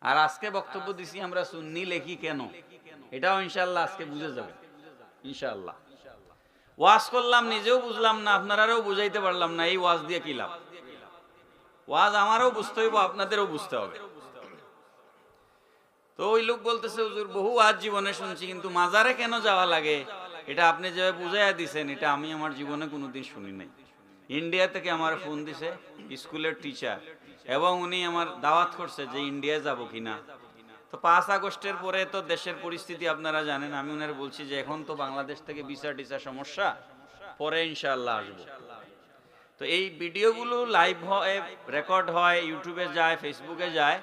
আর আজকে বক্তব্য দিছি আমরা সুন্নি লেখি কেন, এটাও ইনশাআল্লাহ আজকে বুঝে যাবে ইনশাআল্লাহ। ওয়াজ করলাম, নিজেও বুঝলাম না, আপনারাও বুঝাইতে পারলাম না, এই ওয়াজ দিয়ে কি লাভ? ওয়াজ আমারও বুঝতে হইব, আপনাদেরও বুঝতে হবে। তো ওই লোক বলতেছে, হুজুর বহু ওয়াজ জীবনে শুনছি, কিন্তু মাজারে কেন যাওয়া লাগে এটা আপনি যেভাবে বুঝাইয়া দিছেন, এটা আমি আমার জীবনে কোনোদিন শুনি নাই। ইন্ডিয়া থেকে আমার ফোন দিছে স্কুলের টিচার, এবং উনি আমার দাওয়াত করছে যে ইন্ডিয়া যাব কিনা। তো 5 আগস্টের পরে তো দেশের পরিস্থিতি আপনারা জানেন। আমি ওনার বলছি যে এখন তো বাংলাদেশ থেকে ভিসা টিসা সমস্যা, পরে ইনশাআল্লাহ আসবো। তো এই ভিডিওগুলো লাইভ হয়, রেকর্ড হয়, ইউটিউবে যায়, ফেসবুকে যায়।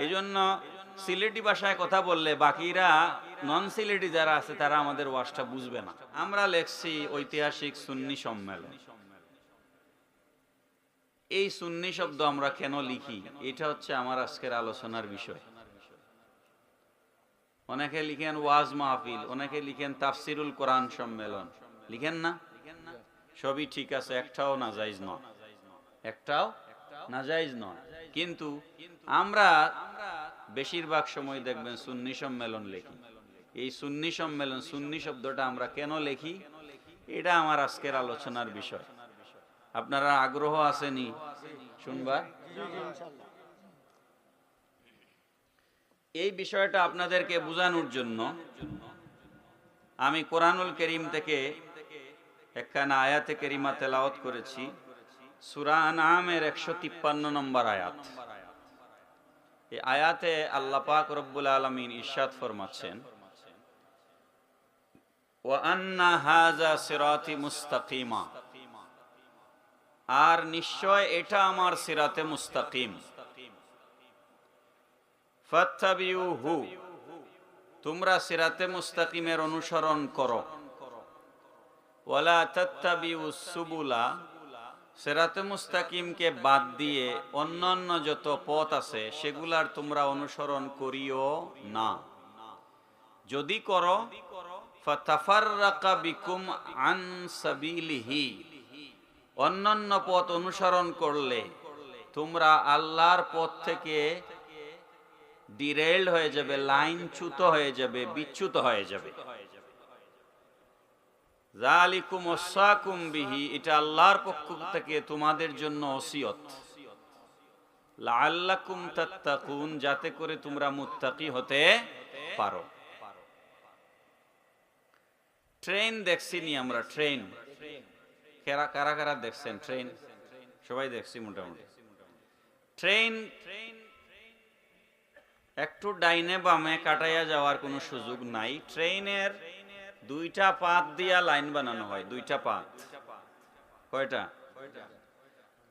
এই জন্য সিলেটি ভাষায় কথা বললে বাকিরা নন সিলেটি যারা আছে তারা আমাদের ওয়াজটা বুঝবে না। আমরা লেখছি ঐতিহাসিক সুন্নি সম্মেলন। এই সুন্নি শব্দ আমরা কেন লিখি, এটা হচ্ছে আমার আজকের আলোচনার বিষয়। অনেকে লিখেন ওয়াজ মাহফিল, অনেকে লিখেন তাফসিরুল কোরআন সম্মেলন, লিখেন না? সবই ঠিক আছে, একটাও নাজায়েজ নয়, একটাও নাজায়েজ নয়। কিন্তু আমরা বেশিরভাগ সময় দেখবেন সুন্নি সম্মেলন লিখি। এই সুন্নি সম্মেলন, সুন্নি শব্দটা আমরা কেন লিখি, এটা আমার আজকের আলোচনার বিষয়। আপনারা আগ্রহ আছেনি শুনবার? এই বিষয়টা আপনাদেরকে বোঝানোর জন্য আমি কোরআনুল কারীম থেকে একখানা আয়াতে কারিমা তেলাওয়াত করেছি। সূরা আনআমের 153 নম্বর আয়াত। এই আয়াতে আল্লাহ পাক রব্বুল আলামিন ইরশাদ ফরমাচ্ছেন, ওয়া আন্না হাযা সিরাতি মুস্তাকিমা, আর নিশ্চয় এটা আমার সিরাতে মুস্তাকিম। ফাত্তাবিউহু, তোমরা সিরাতে মুস্তাকিমের অনুসরণ করো। ওয়ালা তাত্তাবিউস সুবুলা, সিরাতে মুস্তাকিমকে বাদ দিয়ে অন্যান্য যত পথ আছে সেগুলার তোমরা অনুসরণ করিও না। যদি করো, ফাতাফাররাকা বিকুম আন সাবিলিহি, অন্যান্য পথ অনুসরণ করলে তোমরা আল্লাহর পথ থেকে ডিরেইলড হয়ে যাবে, লাইনচ্যুত হয়ে যাবে, বিচ্যুত হয়ে যাবে। যালিকুম ওয়াসাকুম বিহি, এটা আল্লাহর পক্ষ থেকে তোমাদের জন্য ওসিয়ত। লাআল্লাকুম তাত্তাকুন, যাতে করে তোমরা মুত্তাকি হতে পারো। ট্রেন দেখছিনি আমরা, ট্রেন কারা কারা দেখছেন? ট্রেন সবাই দেখছি মোটামুটি। ট্রেন একটু ডাইনে বামে কাটাইয়া যাওয়ার কোনো সুযোগ নাই। ট্রেনের দুইটা পাত দিয়া লাইন বানানো হয়, দুইটা পাত। কয়টা?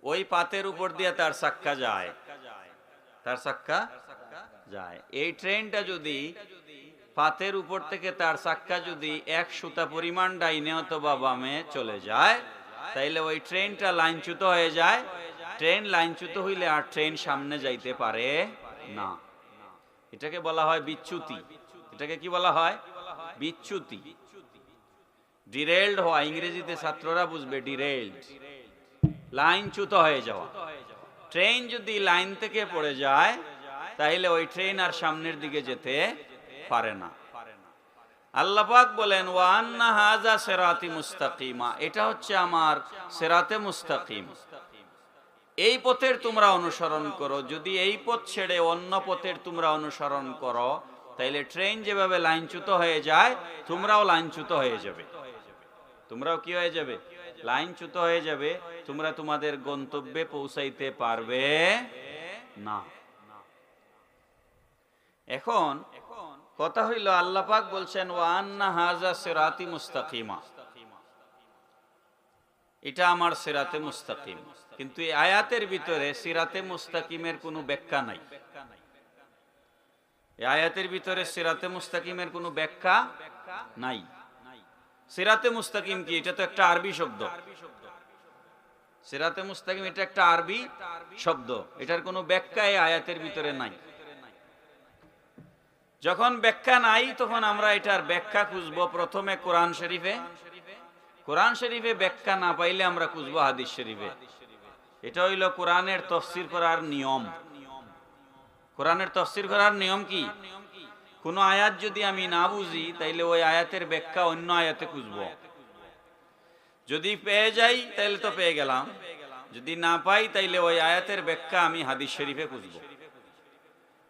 ওই পাতের উপর দিয়ে তার চাক্কা যায়, তার চাক্কা যায়। এই ট্রেনটা যদি পাতের উপর থেকে তার চাক্কা যদি 1 সুতা পরিমাণ ডাইনে অথবা বামে চলে যায়, তাইলে ওই ট্রেনটা লাইনচ্যুত হয়ে যায়। ট্রেন লাইনচ্যুত হইলে আর ট্রেন সামনে যাইতে পারে না। এটাকে বলা হয় বিচ্যুতি। এটাকে কি বলা হয়? বিচ্যুতি। ডিরেইলড হওয়া, ইংরেজিতে ছাত্ররা বুঝবে ডিরেইলড, লাইনচ্যুত হয়ে যাওয়া। ট্রেন যদি লাইন থেকে পড়ে যায় তাহলে ওই ট্রেন আর সামনের দিকে যেতে পারে না। আল্লাহ পাক বলেন, ওয়া আন্না হাযা সিরাতি মুস্তাকিমা, এটা হচ্ছে আমার সিরাতে মুস্তাকিম, এই পথের তোমরা অনুসরণ করো। যদি এই পথ ছেড়ে অন্য পথের তোমরা অনুসরণ করো, তাইলে ট্রেন যেভাবে লাইনচ্যুত হয়ে যায় তোমরাও লাইনচ্যুত হয়ে যাবে। তোমরাও কি হয়ে যাবে? লাইনচ্যুত হয়ে যাবে। তোমরা তোমাদের গন্তব্যে পৌঁছাইতে পারবে না। এখন কথা হইল, আল্লাহ পাক বলছেন ওয়া আন্না হাযা সিরাতি মুস্তাকিমা, এটা আমার সিরাতে মুস্তাকিম। কিন্তু এই আয়াতের ভিতরে সিরাতে মুস্তাকিমের কোনো ব্যাখ্যা নাই। এই আয়াতের ভিতরে সিরাতে মুস্তাকিমের কোনো ব্যাখ্যা নাই। সিরাতে মুস্তাকিম কি? এটা তো একটা আরবি শব্দ। সিরাতে মুস্তাকিম এটা একটা আরবি শব্দ, এটার কোনো ব্যাখ্যা এই আয়াতের ভিতরে নাই। যখন ব্যাখ্যা নাই তখন আমরা এটার ব্যাখ্যা খুঁজবো প্রথমে কোরআন শরীফে। কোরআন শরীফে ব্যাখ্যা না পাইলে আমরা খুঁজবো হাদিস শরীফে। এটা হইল কোরআনের তাফসীর করার নিয়ম। কোরআনের তাফসীর করার নিয়ম কি? কোন আয়াত যদি আমি না বুঝি তাইলে ওই আয়াতের ব্যাখ্যা অন্য আয়াতে খুঁজবো, যদি পেয়ে যাই তাইলে তো পেয়ে গেলাম, যদি না পাই তাইলে ওই আয়াতের ব্যাখ্যা আমি হাদিস শরীফে খুঁজবো।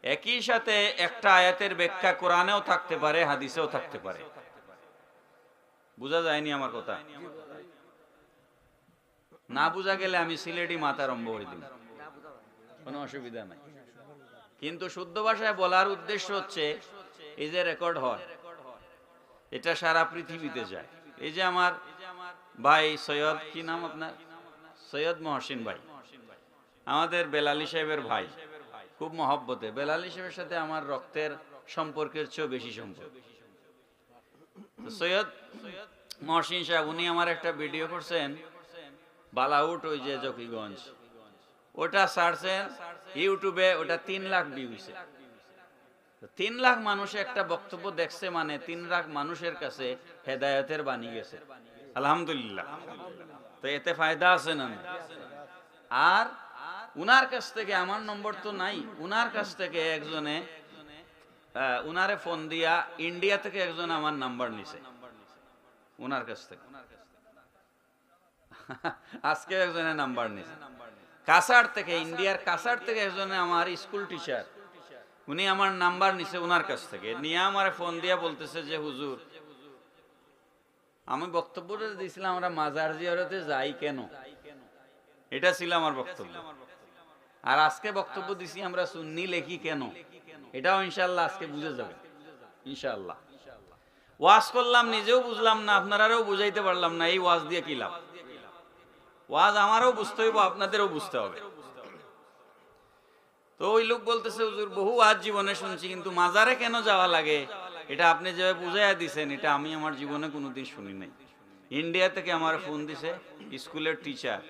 একই সাথে একটা আয়াতের ব্যাখ্যা কোরআনেও থাকতে পারে, হাদিসেও থাকতে পারে। বুঝা যায়নি আমার কথা? না বুঝা গেলে আমি সিলেটি মাথা আরম্ভ করে দিব, কোনো অসুবিধা নাই। কিন্তু শুদ্ধ ভাষায় বলার উদ্দেশ্য হচ্ছে এই যে রেকর্ড হয়, এটা সারা পৃথিবীতে যায়। এই যে আমার ভাই সৈয়দ, কি নাম আপনার? সৈয়দ মহসিন ভাই, আমাদের বেলালী সাহেবের ভাই, খুব মহব্বতে। বেলালী সাহেবের সাথে আমার রক্তের সম্পর্কের চেয়েও বেশি সম্পর্ক। সৈয়দ মহসিন সাহেব উনি আমার একটা ভিডিও করছেন, বালাউট, ওই যে জকিগঞ্জ, ওটা ছাড়ছেন ইউটিউবে, ওটা 3 লাখ ভিউ হয়েছে। 3 লাখ মানুষ একটা বক্তব্য দেখছে, মানে 3 লাখ মানুষের কাছে হেদায়েতের বাণী গেছে। আলহামদুলিল্লাহ। তো এতে ফায়দা আছে না? আর উনার কাছ থেকে, আমার নম্বর তো নাই, উনার কাছ থেকে একজনে উনারে ফোন দিয়া ইন্ডিয়া থেকে একজন আমার নাম্বার নিছে উনার কাছ থেকে। আজকে একজনের নাম্বার নিছে কাসার থেকে, ইন্ডিয়ার কাসার থেকে একজনে, আমার স্কুল টিচার, উনি আমার নাম্বার নিছে উনার কাছ থেকে, নিয়ে আমার ফোন দিয়া বলতেছে যে হুজুর, আমি বক্তব্যটা দিয়েছিলাম আমরা মাজার জিয়ারতে যাই কেন, এটা ছিল আমার বক্তব্য। আর আজকে বক্তব্য দিছি আমরা সুন্নি লেখি কেন, এটাও ইনশাআল্লাহ আজকে বুঝে যাবে ইনশাআল্লাহ। ওয়াজ করলাম, নিজেও বুঝলাম না, আপনারাও বুঝাইতে পারলাম না, এই ওয়াজ দিয়ে কি লাভ? ওয়াজ আমারও বুঝতে হইব, আপনাদেরও বুঝতে হবে। তো ওই লোক বলতেছে হুজুর বহু ওয়াজ জীবনে শুনছি, কিন্তু মাজারে কেন যাওয়া লাগে, এটা আপনি যেভাবে বুঝাইয়া দিছেন, এটা আমি আমার জীবনে কোনোদিন শুনি নাই। ইন্ডিয়া থেকে আমার ফোন দিছে স্কুলের টিচার,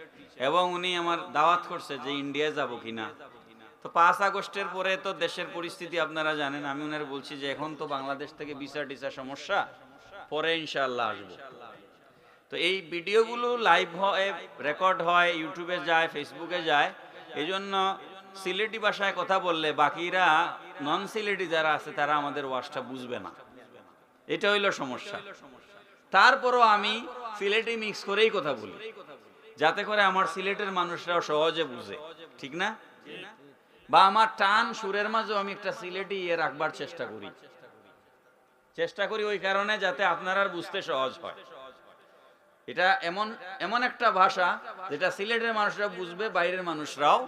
এবং উনি আমার দাওয়াত করছে যে ইন্ডিয়া যাব কিনা। তো 5 আগস্টের পরে তো দেশের পরিস্থিতি আপনারা জানেন, আমি ওনার বলছি যে এখন তো বাংলাদেশ থেকে ভিসা টিসা সমস্যা, পরে ইনশাআল্লাহ আসবো। তো এই ভিডিওগুলো লাইভ হয়, রেকর্ড হয়, ইউটিউবে যায়, ফেসবুকে যায়। এই জন্য সিলেটি ভাষায় কথা বললে বাকিরা নন সিলেটি যারা আছে তারা আমাদের ওয়াজটা বুঝবে না, এটা হইল সমস্যা। তারপরও আমি সিলেটি মিক্স করেই কথা বলি, যাতে করে আমার সিলেটের মানুষরাও সহজে বুঝে, ঠিক না? বা আমার টান সুরের মাঝেও আমি একটা সিলেটি রাখবার চেষ্টা করি ওই কারণে যাতে আপনারা বুঝতে সহজ হয়। এটা এমন একটা ভাষা যেটা সিলেটের মানুষরা বুঝবে, বাইরের মানুষরাও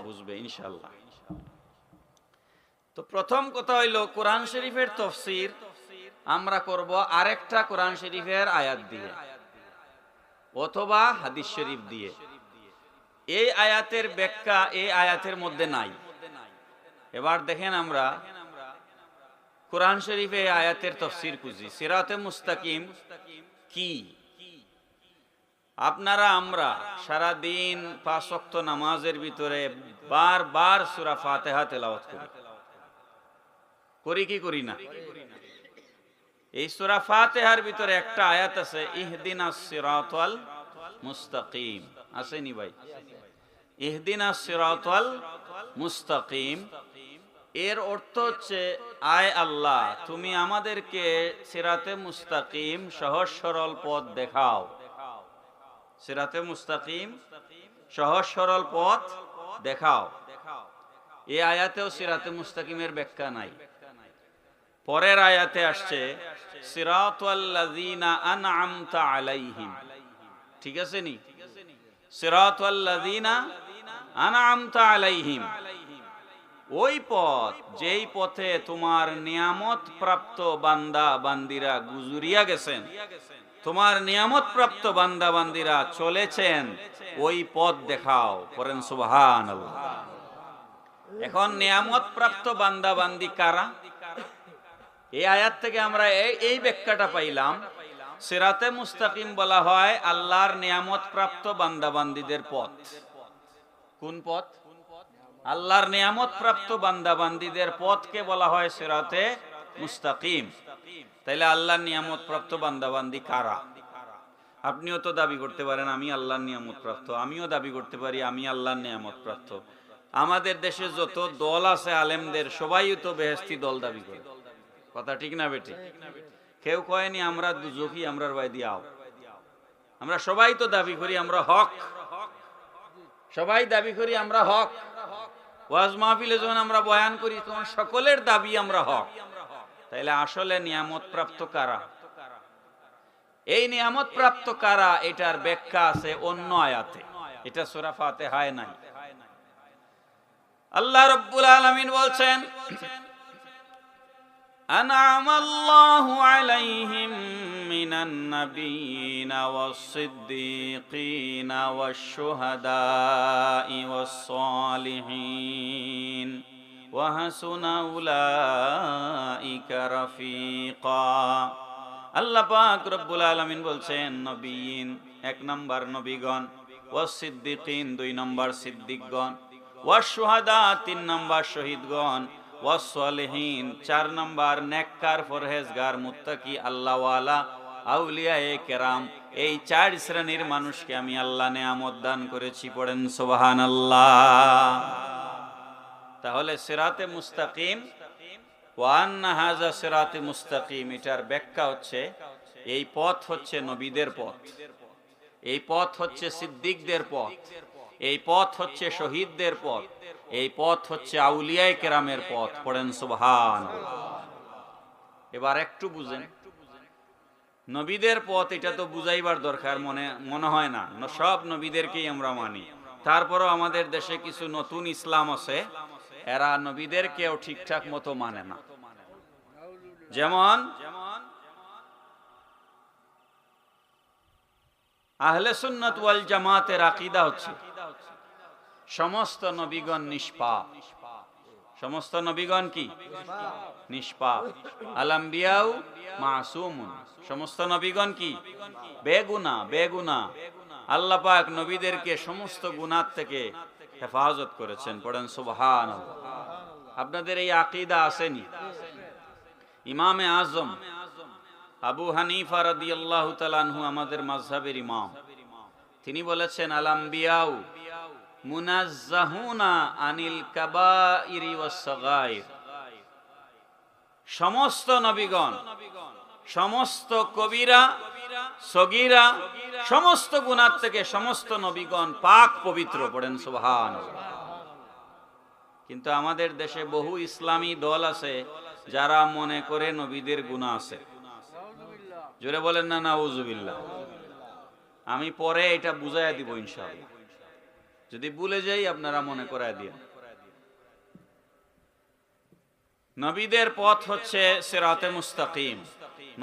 বুঝবে ইনশাআল্লাহ। তো প্রথম কথা হইল কোরআন শরীফের তাফসীর আমরা করব আরেকটা কোরআন শরীফের আয়াত দিয়ে অথবা হাদিস শরীফ দিয়ে। এই আয়াতের ব্যাখ্যা এই আয়াতের মধ্যে নাই। এবার দেখেন আমরা কোরআন শরীফে এই আয়াতের তাফসীর খুঁজি। সিরাতে মুস্তাকিম কি? আপনারা আমরা সারা দিন 5 ওয়াক্ত নামাজের ভিতরে বারবার সূরা ফাতিহা তেলাওয়াত করি কি করি না? এই সূরা ফাতিহার ভিতরে একটা আয়াত আছে, ইহদিনাস সিরাতাল মুস্তাকিম, আসেনি ভাই? ইহদিনাস সিরাতাল মুস্তাকিম এর অর্থ হচ্ছে, আয় আল্লাহ তুমি আমাদেরকে সিরাতে মুস্তাকিম সহজ সরল পথ দেখাও। সিরাতে মুস্তাকিম সহজ সরল পথ দেখাও। এই আয়াতেও সিরাতে মুস্তাকিমের ব্যাখ্যা নাই। পরের আয়াতে আসছে সিরাতাল্লাযীনা আনআমতা আলাইহিম, ঠিক আছে নি? সিরাতাল্লাযীনা আনআমতা আলাইহিম, ওই পথ যেই পথে তোমার নিয়ামত প্রাপ্ত বান্দা বান্দিরা গুজরিয়া গেছেন, তোমার নিয়ামত প্রাপ্ত বান্দা বান্দিরা চলেছেন, ওই পথ দেখাও। পড়েন সুবহানাল্লাহ। এখন নিয়ামত প্রাপ্ত বান্দা বান্দি কারা? এই আয়াত থেকে আমরা এই ব্যাখ্যাটা পাইলাম, সিরাতে মুস্তাকিম বলা হয় আল্লাহর নিয়ামত প্রাপ্ত বান্দা বান্দিদের পথ। কোন পথ? আল্লাহর নিয়ামত প্রাপ্ত বান্দা বান্দিদের পথকে বলা হয় সিরাতে মুস্তাকিম। তাইলে আল্লাহর নিয়ামত প্রাপ্ত বান্দা বান্দি কারা? আপনিও তো দাবি করতে পারেন আমি আল্লাহর নিয়ামত প্রাপ্ত, আমিও দাবি করতে পারি আমি আল্লাহর নিয়ামত প্রাপ্ত, আমাদের দেশে যত দল আছে আলেমদের সবাই তো বেহেশতি দল দাবি করে, কথা ঠিক না বেটি? কেউ কয়নি আমরা দুজখী, আমরার ভাই দিয়াও। আমরা সবাই তো দাবি করি আমরা হক, সবাই দাবি করি আমরা হক। ওয়াজ মাহফিলে যখন আমরা বয়ান করি তখন সকলের দাবি আমরা হক। তাইলে আসলে নিয়ামত প্রাপ্ত কারা? এই নিয়ামত প্রাপ্ত কারা এটার ব্যাখ্যা আছে অন্য আয়াতে, এটা সূরা ফাতিহায় নাই। আল্লাহ রাব্বুল আলামিন বলছেন, আনআমাল্লাহু আলাইহিম মিনান নাবিয়িনা ওয়াস-সিদ্দীকিনা ওয়াশ-শুহাদাই ওয়াস-সালিহিন ওয়া হাসুনা উলাইকা রাফিকা। আল্লাহ পাক রব্বুল আলামিন বলছেন, নবীন এক নাম্বার নবীগণ, ওয়াস-সিদ্দীকিন দুই নাম্বার সিদ্দিকগণ, ওয়াশ-শুহাদা তিন নাম্বার শহীদগণ, ওয়াস-সালিহিন চার নাম্বার নেককার পরহেজগার মুত্তাকি আল্লাহওয়ালা আউলিয়ায়ে কেরাম। এই চার শ্রেণীর মানুষকে আমি আল্লাহ নেয়ামত দান করেছি। পড়েন সুবহানাল্লাহ। তাহলে সিরাতে মুস্তাকিম, ওয়া আন্না হাযা সিরাতে মুস্তাকিম, এটার ব্যাখ্যা হচ্ছে এই পথ হচ্ছে নবীদের পথ, এই পথ হচ্ছে সিদ্দিকদের পথ, এই পথ হচ্ছে শহীদদের পথ, এই পথ হচ্ছে আউলিয়ায়ে কেরামের পথ। পড়েন সুবহানাল্লাহ। এবার একটু বুঝেন, নবীদের পথ এটা তো বুঝাইবার দরকার মনে হয় না, সব নবীদেরকেই আমরা মানি। তারপরও আমাদের দেশে কিছু নতুন ইসলাম আছে, এরা নবীদেরকেও ঠিকঠাক মতো মানে না। যেমন আহলে সুন্নাত ওয়াল জামাতের আকীদা হচ্ছে সমস্ত নবীগণ নিষ্পাপ। সমস্ত নবীগণ কি? নিষ্পাপ। আল আম্বিয়াউ মাসুমুন, সমস্ত নবীগণ কি? বেগুনাহ, বেগুনাহ। আল্লাহ পাক নবীদেরকে সমস্ত গুনাহ থেকে হেফাজত করেছেন। পড়েন সুবহানাল্লাহ। আপনাদের এই আকীদা আসেনি? ইমামে আজম আবু হানিফা রাদিয়াল্লাহু তাআলা আনহু আমাদের মাযহাবের ইমাম, তিনি বলেছেন, আল আম্বিয়াউ মুনাজ্জাহুনা আনিল কাবাইরি ওয়াস সাগাইর। সমস্ত নবীগণ সমস্ত কবিরা সগীরা সমস্ত গুনাহ থেকে সমস্ত নবীগণ পাক পবিত্র। পড়েন সুবহানাল্লাহ। কিন্তু আমাদের দেশে বহু ইসলামী দল আছে যারা মনে করে নবীদের গুনাহ আছে। জোরে বলেন না নাউজুবিল্লাহ। আমি পরে এটা বুঝাইয়া দিব ইনশাআল্লাহ, যদি ভুলে যাই আপনারা মনে করায় দিন। নবীদের পথ হচ্ছে সিরাতে মুস্তাকিম।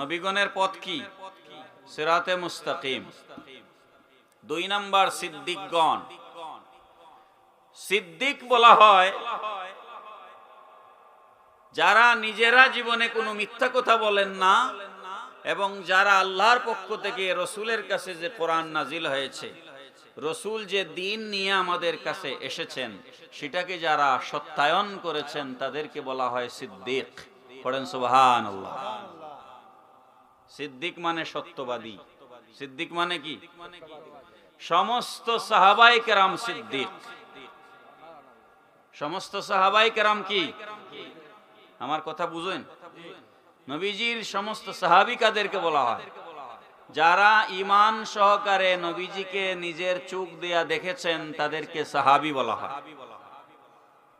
নবীগণের পথ কি? সিরাতে মুস্তাকিম। দুই নাম্বার সিদ্দিকগণ। সিদ্দিক বলা হয় যারা নিজেরা জীবনে কোনো মিথ্যা কথা বলেন না এবং যারা আল্লাহর পক্ষ থেকে রসুলের কাছে যে কোরআন নাজিল হয়েছে, রসুল যে দিন নিয়ে আমাদের কাছে এসেছেন সেটাকে যারা সত্যায়ন করেছেন তাদেরকে বলা হয় সিদ্দিক। পড়েন সুবহানাল্লাহ। সিদ্দিক মানে সত্যবাদী। সিদ্দিক মানে কি? সমস্ত সাহাবায়ে কেরাম সিদ্দিক। সমস্ত সাহাবায়ে কেরাম কি? আমার কথা বুঝেন? নবীজির সমস্ত সাহাবী কাদেরকে বলা হয়? যারা ঈমান সহকারে নবীজিকে নিজের চোখ দিয়া দেখেছেন তাদেরকে সাহাবী বলা হয়।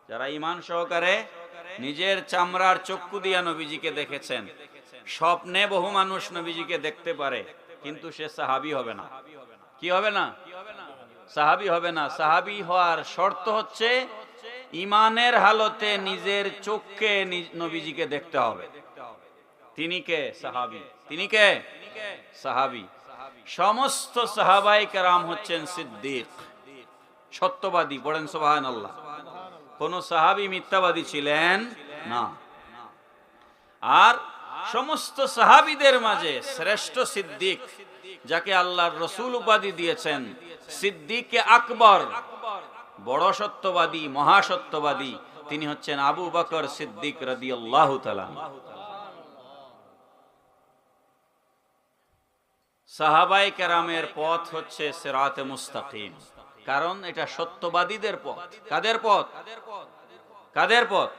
যারা ঈমান সহকারে নিজের চামড়ার চক্ষু দিয়া নবীজিকে দেখেছেন। স্বপ্নে বহু মানুষ নবীজিকে দেখতে পারে কিন্তু সে সাহাবী হবে না। কি হবে না? সাহাবী হবে না। সাহাবী হওয়ার শর্ত হচ্ছে ঈমানের হালতে নিজের চোখকে নবীজিকে দেখতে হবে। তিনি কে? সাহাবী। তিনি কে? সাহাবী। সমস্ত সাহাবায়ে কেরাম হচ্ছেন সিদ্দিক, সত্যবাদী। পড়েন সুবহানাল্লাহ। কোন সাহাবী মিথ্যাবাদী ছিলেন না। আর সমস্ত সাহাবীদের মাঝে শ্রেষ্ঠ সিদ্দিক, যাকে আল্লাহর রাসূল উপাধি দিয়েছেন সিদ্দিকে আকবর, বড় সত্যবাদী, মহাসত্যবাদী, তিনি হচ্ছেন আবু বকর সিদ্দিক রাদিয়াল্লাহু তাআলা। সাহাবায়ে কেরামের পথ হচ্ছে সিরাতে মুস্তাকিম। কারণ এটা সত্যবাদীদের পথ। কাদের পথ? কাদের পথ?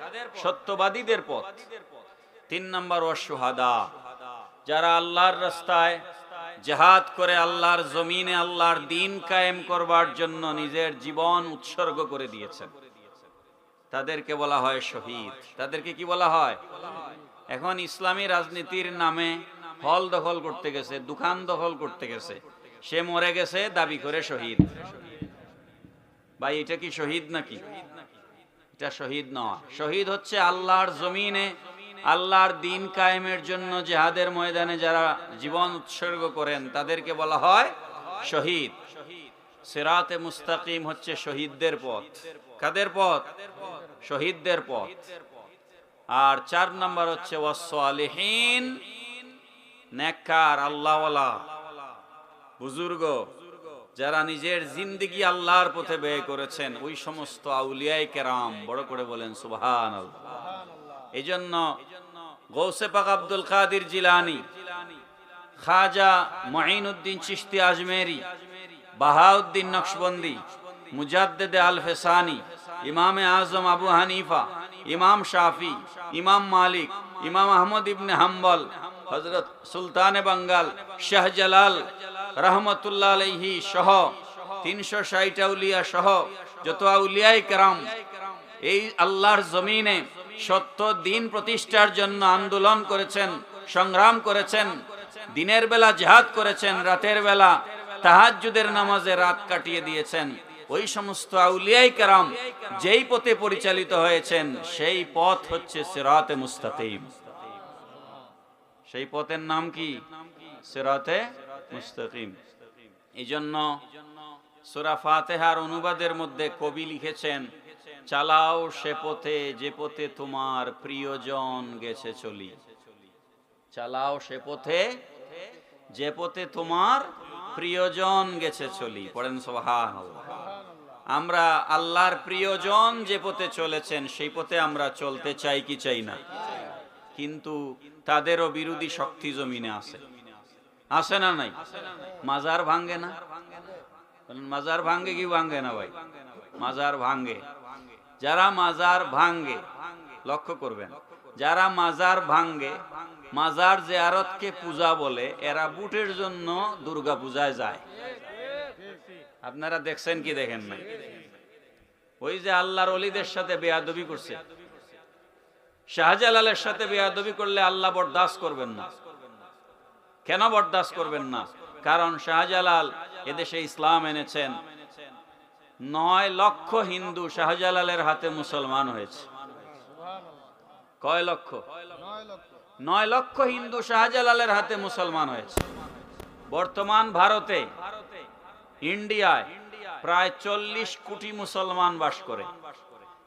সত্যবাদীদের পথ। 3 নম্বর ওয়াশুহাদা, যারা আল্লাহর রাস্তায় জিহাদ করে আল্লাহর জমিনে আল্লাহর দ্বীন কায়েম করবার জন্য নিজের জীবন উৎসর্গ করে দিয়েছেন, তাদেরকে বলা হয় শহীদ। তাদেরকে কি বলা হয়? এখন ইসলামী রাজনীতির নামে হল দখল করতে গেছে, দোকান দখল করতে গেছে, সে মরে গেছে দাবি করে শহীদ। ভাই, এটা কি শহীদ নাকি? এটা শহীদ নয়। শহীদ হচ্ছে আল্লাহর জমিনে আল্লাহর দ্বীন কায়েমের জন্য জিহাদের ময়দানে যারা জীবন উৎসর্গ করেন তাদেরকে বলা হয় শহীদ। সিরাতে মুস্তাকিম হচ্ছে শহীদদের পথ। কাদের পথ? শহীদদের পথ। আর 4 নম্বর হচ্ছে ওয়াসসালিহিন, নেককার আল্লাহওয়ালা বুজুর্গ যারা নিজের জিন্দেগি আল্লাহর পথে ব্যয় করেছেন, ওই সমস্ত আউলিয়ায়ে কেরাম। বড় করে বলেন সুবহানাল্লাহ। এইজন্য গৌসে পাক আব্দুল কাদের জিলানী, খাজা মুঈনুদ্দিন চিশতি আজমেরি, বাহাউদ্দিন নকশবন্দি, মুজাদ্দিদে আল ফেসানি, ইমামে আজম আবু হানিফা, ইমাম শাফি, ইমাম মালিক, ইমাম আহমদ ইবনে হাম্বল, হযরত সুলতানে বাঙ্গাল শাহজালাল রহমতুল্লাহ আলাইহি সহ 360 আউলিয়া সহ যত আউলিয়ায়ে কেরাম এই আল্লাহর জমিনে সত্য দ্বীন প্রতিষ্ঠার জন্য আন্দোলন করেছেন, সংগ্রাম করেছেন, দিনের বেলা জিহাদ করেছেন, রাতের বেলা তাহাজ্জুদের নামাজে রাত কাটিয়ে দিয়েছেন। ওই সমস্ত আউলিয়ায়ে কেরাম যেই পথে পরিচালিত হয়েছেন সেই পথ হচ্ছে সিরাতে মুস্তাকিম। সেই পথের নাম কি? সিরাতে মুস্তাকিম। এইজন্য সূরা ফাতিহার অনুবাদের মধ্যে কবি লিখেছেন, চালাও সে পথে যে পথে তোমার প্রিয়জন গেছে চলি। চালাও সে পথে যে পথে তোমার প্রিয়জন গেছে চলি। পড়েন সুবহানাল্লাহ। আমরা আল্লাহর প্রিয়জন যে পথে চলেছেন সেই পথে আমরা চলতে চাই কি চাই না? কিন্তু তাদেরও বিরোধী শক্তি জমিনে আছে। আছে না নাই? মাজার ভাঙ্গে না? মাজার ভাঙ্গে কি ভাঙ্গে না ভাই? মাজার ভাঙ্গে। যারা মাজার ভাঙ্গে, লক্ষ্য করবেন, যারা মাজার ভাঙ্গে, মাজার জিয়ারতকে পূজা বলে, এরা বুটের জন্য দুর্গা পূজায় যায়। আপনারা দেখছেন কি দেখেন নাই? ওই যে আল্লাহর ওলিদের সাথে বেয়াদবি করছে, শাহজালালের সাথে বেয়াদবি করলে আল্লাহ বরদাস্ত করবেন না। কেন বরদাস্ত করবেন না? কারণ শাহজালাল এদেশে ইসলাম এনেছেন। 9 লক্ষ হিন্দু শাহজালালের হাতে মুসলমান হয়েছে। কয় লক্ষ? 9 লক্ষ হিন্দু শাহজালালের হাতে মুসলমান হয়েছে। বর্তমান ভারতে, ইন্ডিয়ায় প্রায় 40 কোটি মুসলমান বাস করে।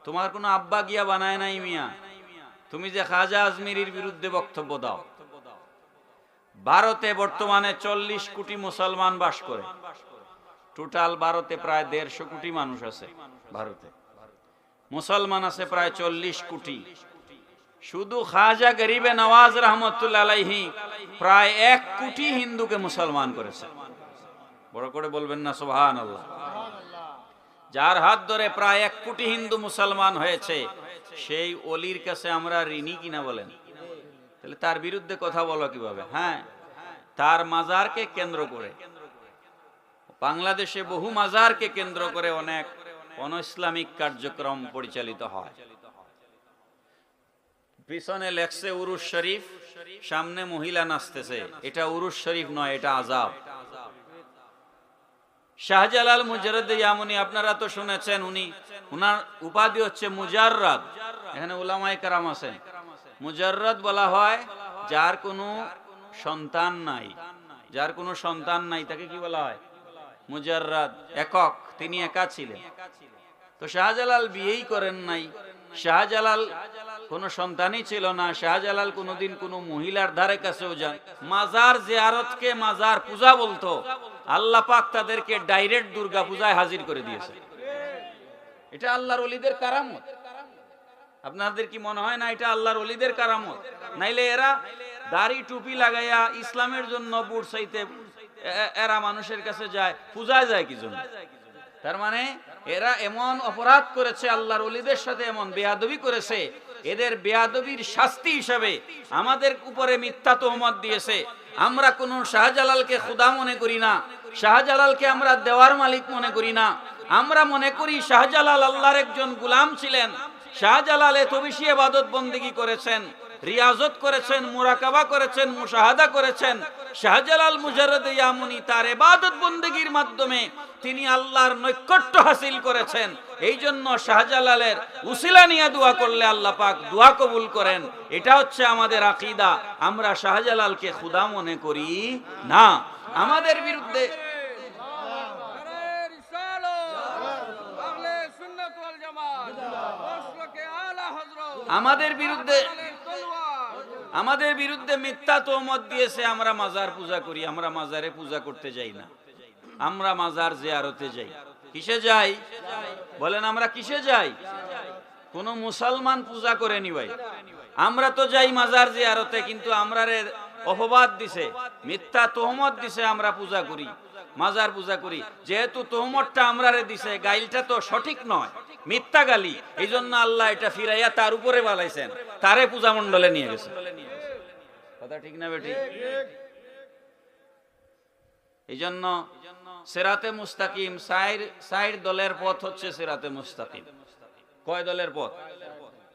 তোমার কোনো আব্বা গিয়া বানায় নাই মিয়া, তুমি যে খাজা আজমিরির বিরুদ্ধে বক্তব্য দাও। ভারতে বর্তমানে 40 কোটি মুসলমান বাস করে। টোটাল ভারতে প্রায় 150 কোটি মানুষ আছে। ভারতে মুসলমান আছে প্রায় 40 কোটি। শুধু খাজা গরিবে নওয়াজ রহমতুল্লাহ আলাইহি প্রায় 1 কোটি হিন্দুকে মুসলমান করেছে। বড় করে বলবেন না সুবহানাল্লাহ। যার হাত ধরে প্রায় 1 কোটি হিন্দু মুসলমান হয়েছে, সেই ওলির কাছে আমরা ঋণী কিনা বলেন? তাহলে তার বিরুদ্ধে কথা বলো কিভাবে? হ্যাঁ, তার মাজারকে কেন্দ্র করে, বাংলাদেশে বহু মাজারকে কেন্দ্র করে অনেক অনইসলামিক কার্যক্রম পরিচালিত হয়। পিছনে লেখছে উরুস শরীফ, সামনে মহিলা নাচতেছে। এটা উরুস শরীফ নয়, এটা আযাব। শাহজালাল মুজাররদ ইয়ামুনি আপনারা তো শুনেছেন, উনার উপাধি হচ্ছে মুজাররদ। এখানে উলামায়ে কেরাম আছেন। মুজাররদ বলা হয় যার কোনো সন্তান নাই। যার কোনো সন্তান নাই তাকে কি বলা হয়? মুজাররদ, একক। তিনি একা ছিলেন। তো শাহজালাল বিয়েই করেন নাই। শাহজালাল কোনো সন্তানই ছিল না। শাহজালাল কোনোদিন কোনো মহিলার ধারে কাছেও যান। মাজার জিয়ারতকে মাজার পূজা বলতো। আল্লাহ পাক তাদেরকে ডাইরেক্ট দুর্গা পূজায় হাজির করে দিয়েছে। এটা আল্লাহর ওলিদের কারামত। আপনাদের কি মনে হয় না এটা আল্লাহর ওলিদের কারামত? নাইলে এরা দাড়ি টুপি লাগাইয়া ইসলামের জন্য বুট চাইতে এরা মানুষের কাছে যায়, পূজায় যায় কি জন্য? তার মানে এরা এমন অপরাধ করেছে, আল্লাহর ওলিদের সাথে এমন বেয়াদবি করেছে, এদের বেয়াদবির শাস্তি হিসাবে আমাদের উপরে মিথ্যা তহমত দিয়েছে। আমরা কোন শাহজালালকে খোদা মনে করি না, শাহজালালকে আমরা দেওয়ার মালিক মনে করি না। আমরা মনে করি শাহজালাল আল্লাহর একজন গোলাম ছিলেন। শাহজালাল এত বেশি ইবাদত বন্দেগী করেছেন, রিয়াজত করেছেন, মুরাকাবা করেছেন, মুশাহাদা করেছেন। শাহজালাল মুজাররদে ইয়ামুনি তার ইবাদত বন্দেগীর মাধ্যমে তিনি আল্লাহর নৈকট্য হাসিল করেছেন। এই জন্য শাহজালালের উসিলা নিয়ে দোয়া করলে আল্লাহ পাক দোয়া কবুল করেন। এটা হচ্ছে আমাদের আকীদা। আমরা শাহজালালকে খোদা মনে করি না। আমাদের বিরুদ্ধে আমাদের বিরুদ্ধে মিথ্যা তহমত দিয়েছে। আমরা মাজার পূজা করি, আমরা মাজারে পূজা করতে যাই না, আমরা মাজার জিয়ারতে যাই। কিসে যাই বলেন? আমরা কিসে যাই? কোন মুসলমান পূজা করেনি ভাই, আমরা তো যাই মাজার জিয়ারতে। কিন্তু আমরারে অপবাদ দিছে, মিথ্যা তহমত দিছে, আমরা পূজা করি, মাজার পূজা করি। যেহেতু তহমতটা আমরারে দিছে, গাইলটা তো সঠিক নয়, মিথ্যা গালি। এই জন্য আল্লাহ এটা ফিরাইয়া তার উপরে বালাইছেন, তারে পূজা মণ্ডলে নিয়ে গেছে। কথা ঠিক না বেটি? এই জন্য সিরাতে মুস্তাকিম, সাইর দলের পথ হচ্ছে সিরাতে মুস্তাকিম। কয় দলের পথ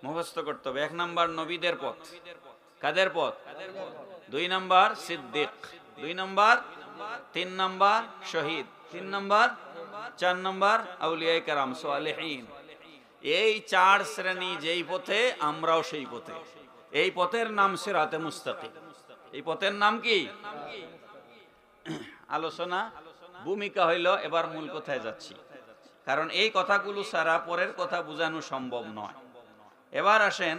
মুখস্থ করতে হবে? 1 নাম্বার নবীদের পথ। কাদের পথ? 2 নাম্বার সিদ্দিক, 2 নাম্বার, 3 নাম্বার শহীদ, 3 নাম্বার, 4 নাম্বার আউলিয়ায়ে কেরাম সালেহীন। এই 4 শ্রেণী যেই পথে, আমরাও সেই পথে। এই পথের নাম সিরাতে মুস্তাকিম। এই পথের নাম কি? আলোচনা ভূমিকা হইল, এবার মূল কথায় যাচ্ছি, কারণ এই কথাগুলো ছাড়া পরের কথা বোঝানো সম্ভব নয়। এবার আসেন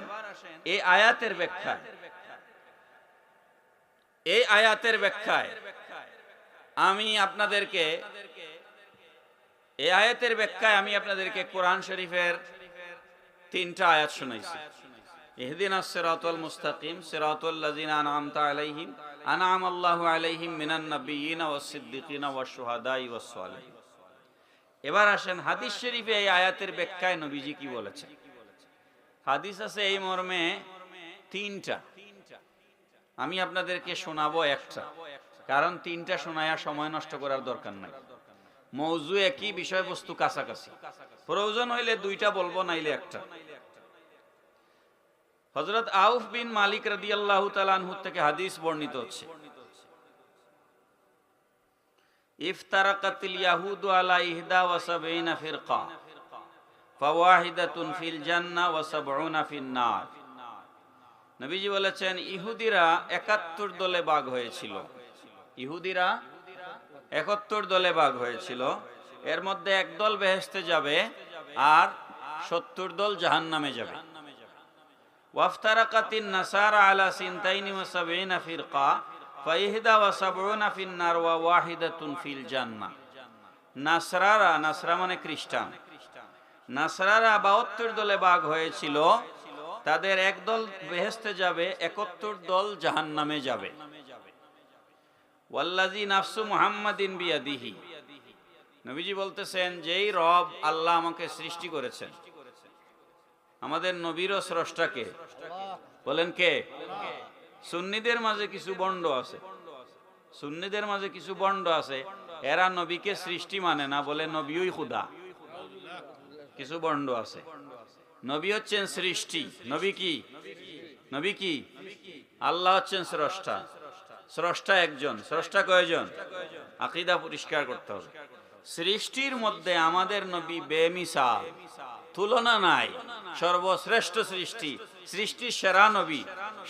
এই আয়াতের ব্যাখ্যায়। এই আয়াতের ব্যাখ্যায় আমি আপনাদেরকে কোরআন শরীফের 3টা আয়াত শুনাইছি। ইহদিনাস সিরাতাল মুস্তাকিম সিরাতাল লাযিনা আনআমতা আলাইহিম আনআমাল্লাহু আলাইহিম মিনান নাবিয়্যিনা ওয়াস সিদ্দিকিনা ওয়াশ শুহাদাই ওয়াস সালিহিন। এবার আসেন হাদিস শরীফে এই আয়াতের ব্যাখ্যায় নবীজি কি বলেছেন। হাদিস আছে এই মর্মে 3টা, আমি আপনাদেরকে শোনাবো একটা, কারণ 3টা শোনায়া সময় নষ্ট করার দরকার নাই। মওযু একই, বিষয়বস্তু কাছাকাছি, প্রয়োজন হইলে 2টা বলবো, নাইলে একটা। হযরত আউফ বিন মালিক রাদিয়াল্লাহু তাআলা আনহু থেকে হাদিস বর্ণিত হচ্ছে, ইফতারাকাতিল ইয়াহুদু আলা 71 ফিরকা ফাওয়াহিদাতুন ফিল জান্নাহ ওয়া 70 ফিন নার। নবীজি বলেছেন ইহুদিরা 71 দলে ভাগ হয়েছিল। ইহুদিরা 71 দলে ভাগ হয়েছিল। এর মধ্যে 1 দল বেহেশতে যাবে আর 70 দল জাহান্নামে যাবে। ওয়াফতারাকাতিন নাসারা আলা 72 ফিরকা ফাইহিদা ওয়া 70 ফিন নার ওয়া ওয়াহিদাতুন ফিল জান্নাহ। নাসরারা, নাসরা মানে খ্রিস্টান, নাসরারা 72 দলে ভাগ হয়েছিল। তাদের 1 দল বেহেশতে যাবে, 71 দল জাহান্নামে যাবে। ওয়াল্লাযী নাফসু মুহাম্মাদিন বিয়াদিহি, নবীজি বলতেছেন যেই রব আল্লাহ আমাকে সৃষ্টি করেছেন, আমাদের নবীরও স্রষ্টাকে, বলেন কে? সুন্নিদের মাঝে কিছু বন্ড আছে, সুন্নিদের মাঝে কিছু বন্ড আছে, এরা নবীকে সৃষ্টি মানে না, বলে নবীই খোদা। কিছু বন্ড আছে, নবী হচ্ছেন সৃষ্টি। নবী কি? নবী কি? আল্লাহ হচ্ছেন স্রষ্টা। স্রষ্টা একজন, স্রষ্টা কয়জন? আকীদা পরিষ্কার করতে হবে। সৃষ্টির মধ্যে আমাদের নবী বেমিসাল, তুলনা নাই, সর্বশ্রেষ্ঠ সৃষ্টি, সৃষ্টির সেরা নবী,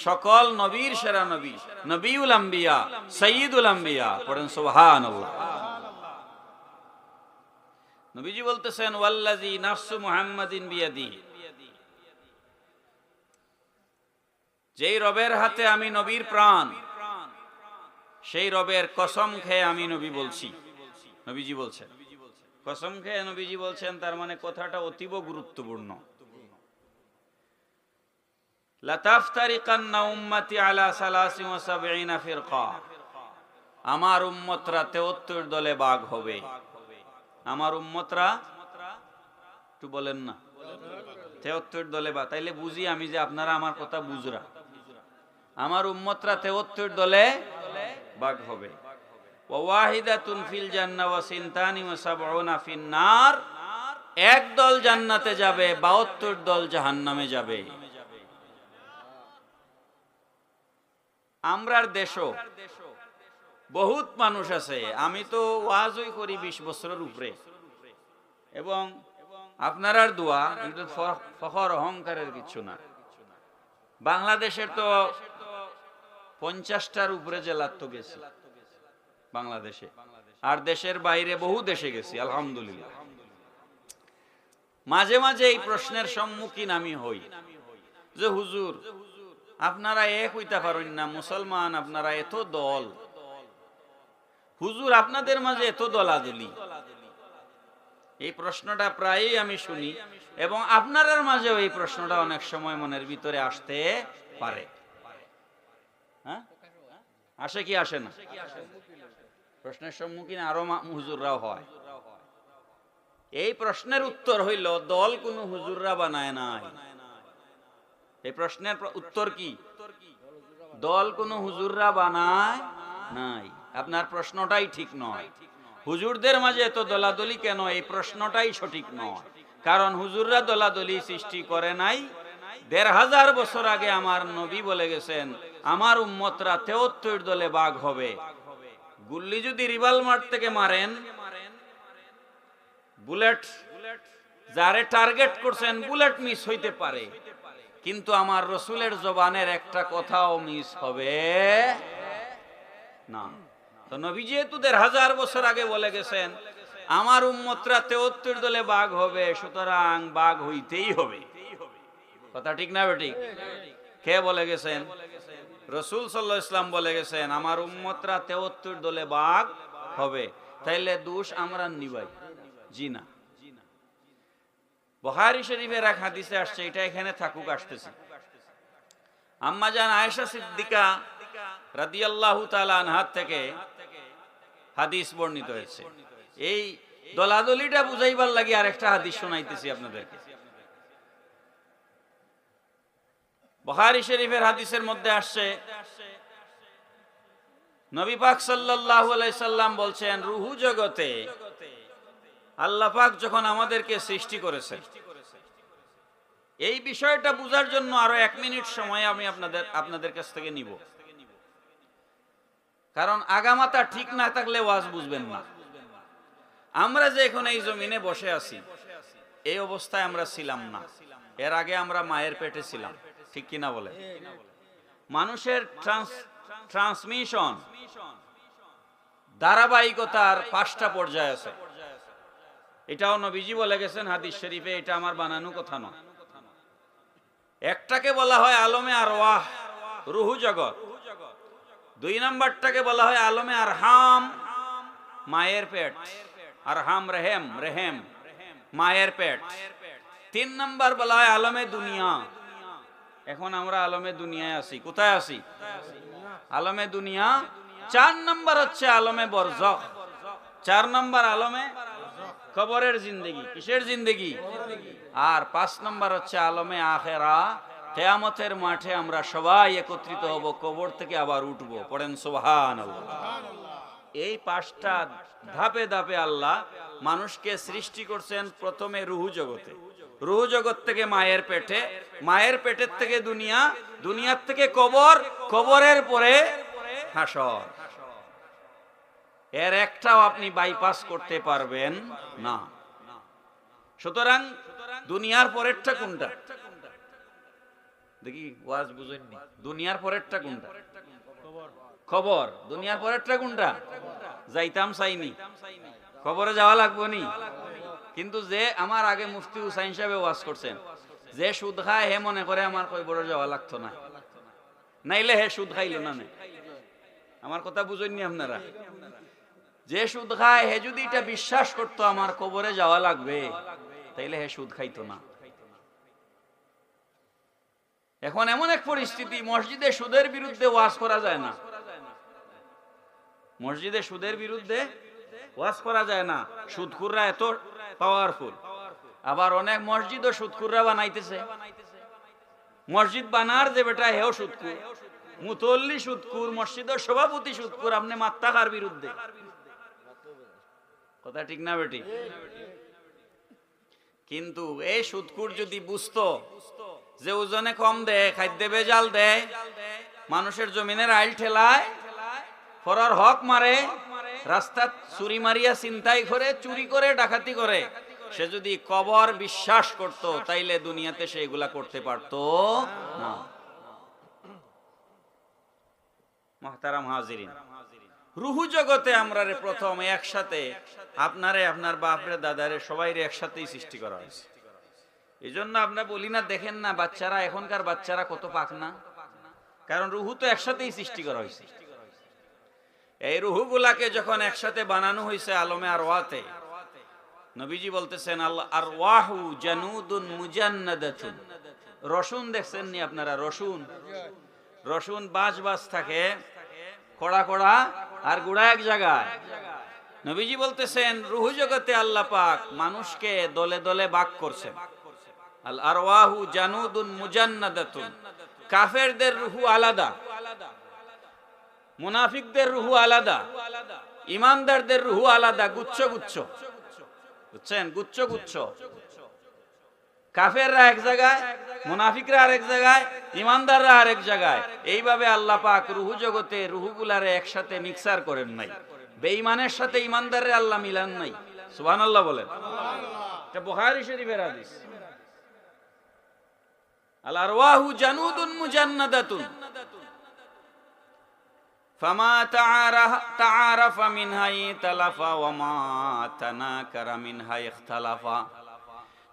সকল নবীর সেরা নবী, নবীউল আম্বিয়া, সাইয়্যিদুল আম্বিয়া। পড়েন সুবহানাল্লাহ। নবীজি বলতেছেন ওয়াল্লাযী নাফসু মুহাম্মাদিন বিয়াদিহি, যেই রবের হাতে আমি নবীর প্রাণ, সেই রবের কসম খেয়ে আমি নবী বলছি। নবীজি বলছেন, কসম খেয়ে নবীজি বলছেন, তার মানে কথাটা অতীব গুরুত্বপূর্ণ। লাতাফতারিকান্না উম্মতি আলা 73 ফিরকা, আমার উম্মতরা 73 দলে ভাগ হবে। আমার উম্মতরা একটু বলেন না 73 দলে বা, তাইলে বুঝি আমি যে আপনারা আমার কথা বুঝরা। আমার উম্মতরা 73 দলে ভাগ হবে। ওয়াহিদাতুন ফিল জান্নাহ ওয়া সিনতানি ওয়া সাবউনা ফিন নার, এক দল জান্নাতে যাবে, 72 দল জাহান্নামে যাবে। আমরার দেশও বহুত মানুষ আছে, আমি তো ওয়াজই করি 20 বছরের উপরে, এবং আপনার দোয়া, কিন্তু ফখর অহংকারের কিছু না। বাংলাদেশের তো 50টার উপরে জেলার তো গেছি বাংলাদেশে, আর দেশের বাইরে বহু দেশে গেছি আলহামদুলিল্লাহ। মাঝে মাঝে এই প্রশ্নের সম্মুখীন আমি হই যে হুজুর আপনারা এক হইতে পারেন না, মুসলমান আপনারা এত দল, হুজুর আপনাদের মাঝে এত দলাদলি। এই প্রশ্নটা প্রায়ই আমি শুনি, এবং আপনাদের মাঝেও এই প্রশ্নটা অনেক সময় মনের ভিতরে আসতে পারে। হ্যাঁ, আসে কি আসে না? প্রশ্নের সম্মুখীন আরো হুজুররাও হয়। এই প্রশ্নের উত্তর হইল দল কোন হুজুররা বানায় নাই। এই প্রশ্নের উত্তর কি? দল কোন হুজুররা বানায় নাই। আপনার প্রশ্নটাই ঠিক নয়। হুজুরদের মাঝে এত দলাদলি কেন, এই প্রশ্নটাই সঠিক নয়। কারণ হুজুররা দলাদলি সৃষ্টি করে নাই। 1500 বছর আগে আমার নবী বলে গেছেন আমার উম্মতরা 73 দলে ভাগ হবে। গুল্লি যদি রিভলভার থেকে মারেন, বুলেট যারে টার্গেট করছেন বুলেট মিস হইতে পারে, কিন্তু আমার রসুলের জবানের একটা কথাও মিস হবে না। তো নবী যেহেতু 1500 বছর আগে বলে গেছেন আমার উম্মতরা 73 দলে ভাগ হবে, সুতরাং ভাগ হইতেই হবে। কথা ঠিক না বেঠিক? কে বলে গেছেন? রসুল সাল্লাল্লাহু আলাইহি ওয়াসাল্লাম বলে গেছেন আমার উম্মতরা 73 দলে ভাগ হবে। তাইলে দোষ আমরা নিবাই? জি না। বুখারী শরীফের এক হাদিসে আসছে, এটা এখানে থাকুক, আসতেছে। আম্মা জান আয়েশা সিদ্দিকা রাদিয়াল্লাহু তাআলা আনহা থেকে হাদিস বর্ণিত হয়েছে। এই দলাদলিটা বুঝাইবার লাগি আরেকটা হাদিস শোনাইতেছি আপনাদেরকে। বুখারী শরীফের হাদিসের মধ্যে আসছে নবী পাক সাল্লাল্লাহু আলাইহি সাল্লাম বলছেন রূহ জগতে আল্লাহ পাক যখন আমাদেরকে সৃষ্টি করেছে, এই বিষয়টা বুঝার জন্য আরো 1 মিনিট সময় আমি আপনাদের কাছ থেকে নিব, কারণ আগামাতা ঠিক না থাকলে ওয়াজ বুঝবেন না। আমরা যে এখন এই জমিনে বসে আছি, এই অবস্থায় আমরা ছিলাম না। এর আগে আমরা মায়ের পেটে ছিলাম, ঠিক কিনা বলে? মানুষের ট্রান্সমিশন ধারাবাহিকতার 5টা পর্যায় আছে। এটাও নবীজি বলে গেছেন হাদিস শরীফে, এটা আমার বানানো কথা নয়। একটাকে বলা হয় আলমে আরওয়াহ, রূহ জগৎ। 2 নাম্বারটাকে বলা হয় আলমে আরহাম, মায়ের পেট। আরহাম রেহেম, রেহেম মায়ের পেট। 3 নাম্বার বলা হয় আলমে দুনিয়া। এখন আমরা আলমে দুনিয়ায় আছি। কোথায় আছি? আলমে দুনিয়া। 4 নাম্বার হচ্ছে আলমে বরজখ। 4 নাম্বার আলমে কবরের জিন্দেগি। কিসের জিন্দেগি? আর 5 নাম্বার হচ্ছে আলমে আখেরা। কিয়ামতের মাঠে আমরা সবাই একত্রিত হব, কবর থেকে আবার উঠবো। পড়েন সুবহানাল্লাহ। এই 5টা ধাপে ধাপে আল্লাহ মানুষকে সৃষ্টি করছেন। প্রথমে রূহ জগতে, রূহ জগৎ থেকে মায়ের পেটে, মায়ের পেটের থেকে দুনিয়া, দুনিয়ার থেকে কবর, কবরের পরে হাসর। এর একটাও আপনি বাইপাস করতে পারবেন না। সুতরাং দুনিয়ার পরেরটা কোনটা? দেখি ওয়াজ বুঝেননি। দুনিয়ার পরেরটা কোনটা? কবর। দুনিয়ার পরেরটা কোনটা? যাইতাম চাইনি, কবরে যাওয়া লাগবো নি। কিন্তু যে আমার আগে মুফতি হুসাইন সাহেব ওয়াজ করছেন, যে সুদ খায় হে মনে করে আমার কবরে যাওয়া লাগতো না, নাইলে হে সুদ খাইল না। আমার কথা বুঝেননি আপনারা? যে সুদ খায় হে যদি এটা বিশ্বাস করতো আমার কবরে যাওয়া লাগবে, তাইলে হে সুদ খাইতো না। এখন এমন এক পরিস্থিতি, মসজিদে সুদের বিরুদ্ধে ওয়াজ করা যায় না। মসজিদে সুদের বিরুদ্ধে ওয়াজ করা যায় না, সুদখুররা এত পাওয়ারফুল। আবার অনেক মসজিদও সুদখুররা বানাইতেছে। মসজিদ বানার যে বেটা হেও সুদখুর, মুতল্লি সুদখুর, মসজিদের সভাপতি সুদখুর, আপনি মাত্তা কার বিরুদ্ধে? কথা ঠিক না বেটি? কিন্তু এই সুদখুর যদি বুঝতো যে ওজনে কম দেয়, খাদ্যে ভেজাল দেয়, মানুষের জমিনের আইল ঠেলায়, ফরার হক মারে, রাস্তা চুরি মারিয়া ছিনতাই করে, চুরি করে, ডাকাতি করে, সে যদি কবর বিশ্বাস করত, তাইলে দুনিয়াতে সে এগুলা করতে পারতো না। মুহতারাম হাজিরিন, রুহু জগতে আমরা প্রথম একসাথে আপনারে, আপনার বাপরে, দাদারে, সবাইরে একসাথেই সৃষ্টি করা হয়েছে। এই জন্য আমরা বলি না, দেখেন না বাচ্চারা, এখনকার বাচ্চারা কত পাক না, কারণ রুহু তো একসাথেই সৃষ্টি করা হয়েছে। এই রুহুগুলাকে যখন একসাথে বানানো হয়েছে আলমে আরওয়াতে, নবীজি বলতেছেন আল্লাহ আরওয়াহু জানুদুন মুজান্নাদাতুন। রসুন দেখছেন নি আপনারা? রসুন বাজ বাজ থাকে, কড়া কড়া, আর গুড়া এক জায়গায়। নবীজি বলতেছেন রুহু জগতে আল্লাহ পাক মানুষকে দলে দলে ভাগ করছেন। আল আরওয়াহু জানুদুন মুজান্নাদাতুন। কাফেরদের রুহু আলাদা, মুনাফিকদের রুহু আলাদা, ইমানদারদের রুহু আলাদা, গুচ্ছ গুচ্ছ, বুঝছেন? গুচ্ছ গুচ্ছ। কাফেররা এক জায়গায়, মুনাফিকরা আরেক জায়গায়, ইমানদাররা আরেক জায়গায়। এইভাবে আল্লাহ পাক রুহু জগতে রুহুগুলারে একসাথে মিক্সার করেন নাই। বেঈমানের সাথে ইমানদারে আল্লাহ মিলান নাই। সুবহানাল্লাহ বলেন। এটা বুখারী শরীফের হাদিস। আল আরওয়াহু জানুদুন মুজান্নাদাতুন ফামা তাআরাফা মিনহা ইতালাফা ওয়া মা তানাকারা মিনহা ইখতালাফা।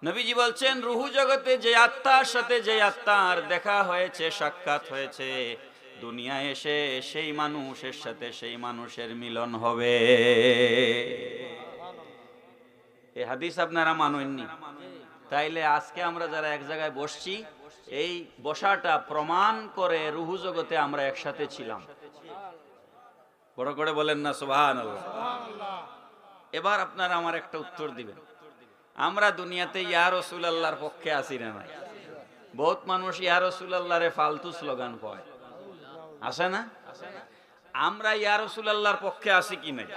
নবীজি বলছেন রুহু জগতে যে আত্মার সাথে যে আত্মার দেখা হয়েছে, সাক্ষাৎ হয়েছে, দুনিয়ায় এসে সেই মানুষের সাথে সেই মানুষের মিলন হবে। এই হাদিস আপনারা মানেননি, তাইলে আজকে আমরা যারা এক জায়গায় বসছি, এই বসাটা প্রমাণ করে রুহু জগতে আমরা একসাথে ছিলাম। বড় করে বলেন না সুবহানাল্লাহ। এবার আপনারা আমার একটা উত্তর দিবেন, আমরা দুনিয়াতে ইয়া রাসূলুল্লাহর পক্ষে আছি না? নাই? বহুত মানুষ ইয়া রাসূলুল্লাহরে ফালতু স্লোগান কয়, আছে না? আমরা ইয়া রাসূলুল্লাহর পক্ষে আছি কি নাই?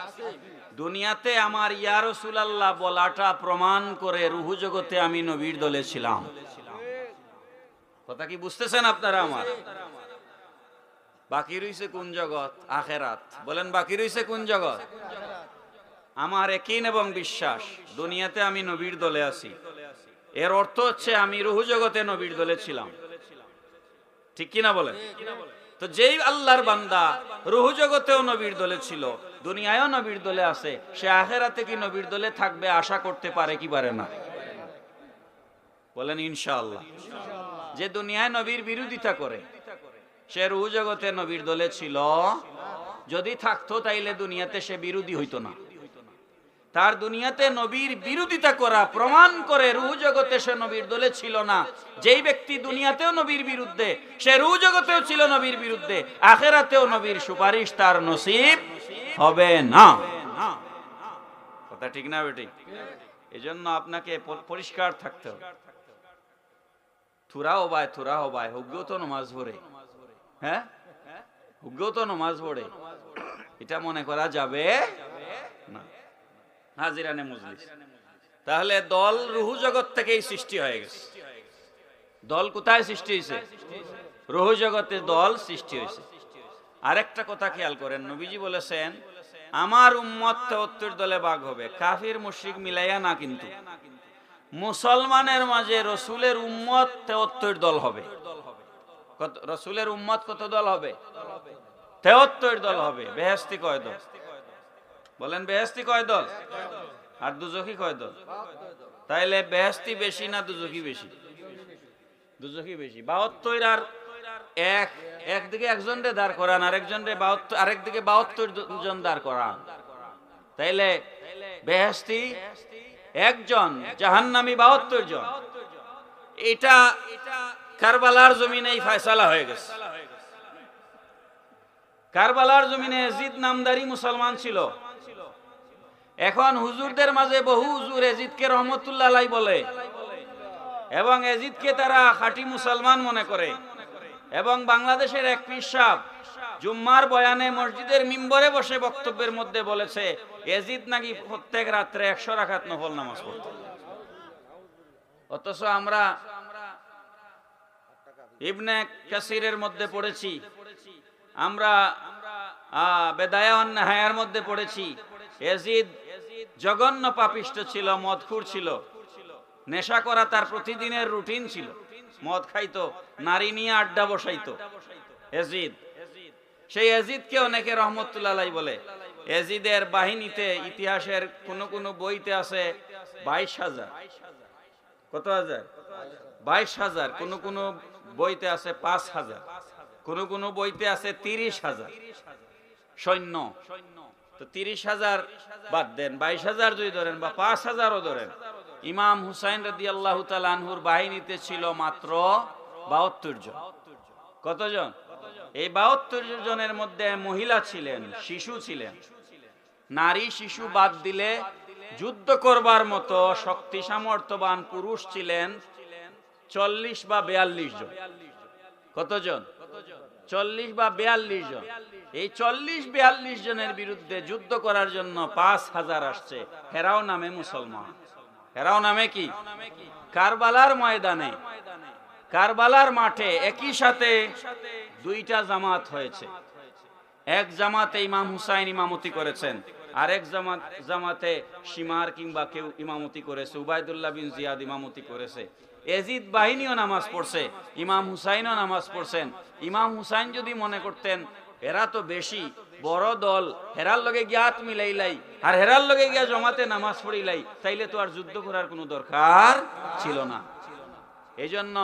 দুনিয়াতে আমার ইয়া রাসূলুল্লাহ বলাটা প্রমাণ করে রুহু জগতে আমি নবীর দলে ছিলাম। কথা কি বুঝতেছেন আপনারা আমার? বাকি রইছে কোন জগৎ? আখিরাত। বলেন বাকি রইছে কোন জগৎ? আমার ইয়াকিন এবং বিশ্বাস দুনিয়াতে আমি নবীর দলে আছি, এর অর্থ হচ্ছে আমি রুহু জগতে নবীর দলে ছিলাম। ঠিক কি না বলেন? তো যেই আল্লাহর বান্দা রুহু জগতেও নবীর দলে ছিল, দুনিয়ায়ও নবীর দলে আছে, সে আখিরাতে কি নবীর দলে থাকবে আশা করতে পারে কি পারে না? বলেন ইনশাআল্লাহ। যে দুনিয়ায় নবীর বিরোধিতা করে, সে রুহু জগতে নবীর দলে ছিল। যদি থাকতো তাইলে দুনিয়াতে সে বিরোধী হইতো না। তার দুনিয়াতে নবীর বিরোধিতা করা প্রমাণ করে রুহু জগতে সে নবীর দলে ছিল না। যেই ব্যক্তি দুনিয়াতেও নবীর বিরুদ্ধে, সে রুহু জগতেও ছিল নবীর বিরুদ্ধে, আখিরাতেও নবীর সুপারিশ তার নসিব হবে না। কথা ঠিক না বেটি? এজন্য আপনাকে পরিষ্কার থাকতে হবে। থুরা ও ভাই হুগ্গেও তো নমাজ পড়ে, হ্যাঁ হুগ্গেও তো নমাজ পড়ে, এটা মনে করা যাবে না। হাজিরানে মজলিস, তাহলে দল রুহু জগৎ থেকেই সৃষ্টি হয়ে গেছে। দল কোথায় সৃষ্টি হয়েছে? রুহু জগতে দল সৃষ্টি হয়েছে। আরেকটা কথা খেয়াল করেন, নবীজি বলেছেন আমার উম্মত ৭৩ দলে ভাগ হবে। কাফির মুশরিক মিলাইয়া না, কিন্তু মুসলমানের মাঝে রসুলের উম্মত ৭৩ দল হবে। রসুলের উম্মত কত দল হবে? ৭৩ দল হবে। বেহেশতি কয় দল? বলেন বেহেশতি কয় দল? আর দুজখী কয় দল? তাইলে বেহেশতি বেশি না দুজখী বেশি? দুজখী বেশি। ৭২ আর একদিকে একজন রে দাঁড় করান, আরেকদিকে ৭২ জন দাঁড় করান, তাইলে বেহেশতি একজন, জাহান্নামী ৭২ জন। এটা কারবালার জমিনেই ফয়সালা হয়ে গেছে। কারবালার জমিনে ইয়াজিদ নামদারি মুসলমান ছিল, এখন হুজুরদের মাঝে বহু হুজুর এজিদকে রহমতুল্লাহ আলাইহি বলে এবং এজিদকে তারা খাঁটি মুসলমান মনে করে। এবং বাংলাদেশের এক পীর সাহেব জুম্মার বয়ানে মসজিদের মিম্বরে বসে বক্তব্যের মধ্যে বলেছে এজিদ নাকি প্রত্যেক রাত্রে 100 রাকাত নফল নামাজ পড়ত। অথচ আমরা ইবনে কাসিরের মধ্যে পড়েছি, আমরা বেদায়া ওয়ান নিহায়ার মধ্যে পড়েছি এজিদ জঘন্য পাপিষ্ঠ ছিল, মদখুর ছিল, নেশা করা তার প্রতিদিনের রুটিন ছিল, মদ খাইতো, নারী নিয়ে আড্ডা বসাইতো এজিদ। সেই এজিদকে অনেকে রহমতুল্লাহ আলাইহি বলে। এজিদের বাহিনীতে ইতিহাসের কোন বইতে আছে 22,000, কত হাজার? 22,000, কোন বইতে আছে 5,000, কোন বইতে আছে 30,000 সৈন্য। তো 30,000 বাদ দেন, 22,000 যদি ধরেন বা 5,000ও ধরেন, ইমাম হুসাইন রাদিয়াল্লাহু তাআলা আনহুর বাহিনীতে ছিল মাত্র 72 জন। কতজন? এই 72 জনের মধ্যে মহিলা ছিলেন, শিশু ছিলেন। নারী শিশু বাদ দিলে যুদ্ধ করবার মতো শক্তি সামর্থ্যবান পুরুষ ছিলেন 40 বা 42 জন। কতজন? 40 বা 42 জন। এই 40-42 জনের বিরুদ্ধে যুদ্ধ করার জন্য 5,000 আসছে। হেরাও নামে মুসলমান। হেরাও নামে কি? কারবালার ময়দানে, কারবালার মাঠে একই সাথে দুইটা জামাত হয়েছে। এক জামাতে ইমাম হুসাইন ইমামতি করেছেন, আরেক জামাতে শিমার কিংবা কেউ ইমামতি করেছে, উবাইদুল্লাহ বিন জিয়াদ ইমামতি করেছে। এজিদ বাহিনীও নামাজ পড়ছে, ইমাম হুসাইনও নামাজ পড়ছেন। ইমাম হুসাইন যদি মনে করতেন এরা তো বেশি বড় দল, হেরার লগে গিয়া হাত মিলাইলাই আর হেরার লগে গিয়া জমাতে নামাজ পড়িলাই, তাইলে তো আর যুদ্ধ করার কোনো দরকার ছিল না। এই জন্য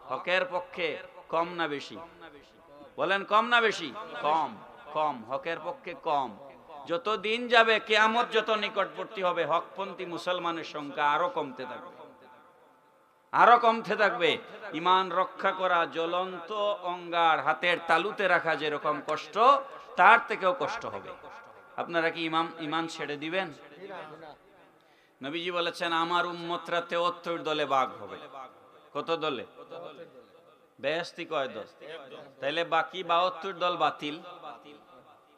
হকের পক্ষে কম না বেশি? বলেন কম না বেশি? কম। কম, হকের পক্ষে কম। যত দিন যাবে, কিয়ামত যত নিকটবর্তী হবে, হকপন্থী মুসলমানের সংখ্যা আরো কমতে থাকবে, আরো কমতে থাকবে। ঈমান রক্ষা করা জ্বলন্ত অঙ্গার হাতের তালুতে রাখা যেরকম কষ্ট, তার থেকেও কষ্ট হবে। আপনারা কি ঈমান ছেড়ে দিবেন? নবীজি বলেছেন আমার উম্মতরা 73 দলে ভাগ হবে। কত দলে? বেহেশতি কয় দল? তাইলে বাকি 72 দল বাতিল।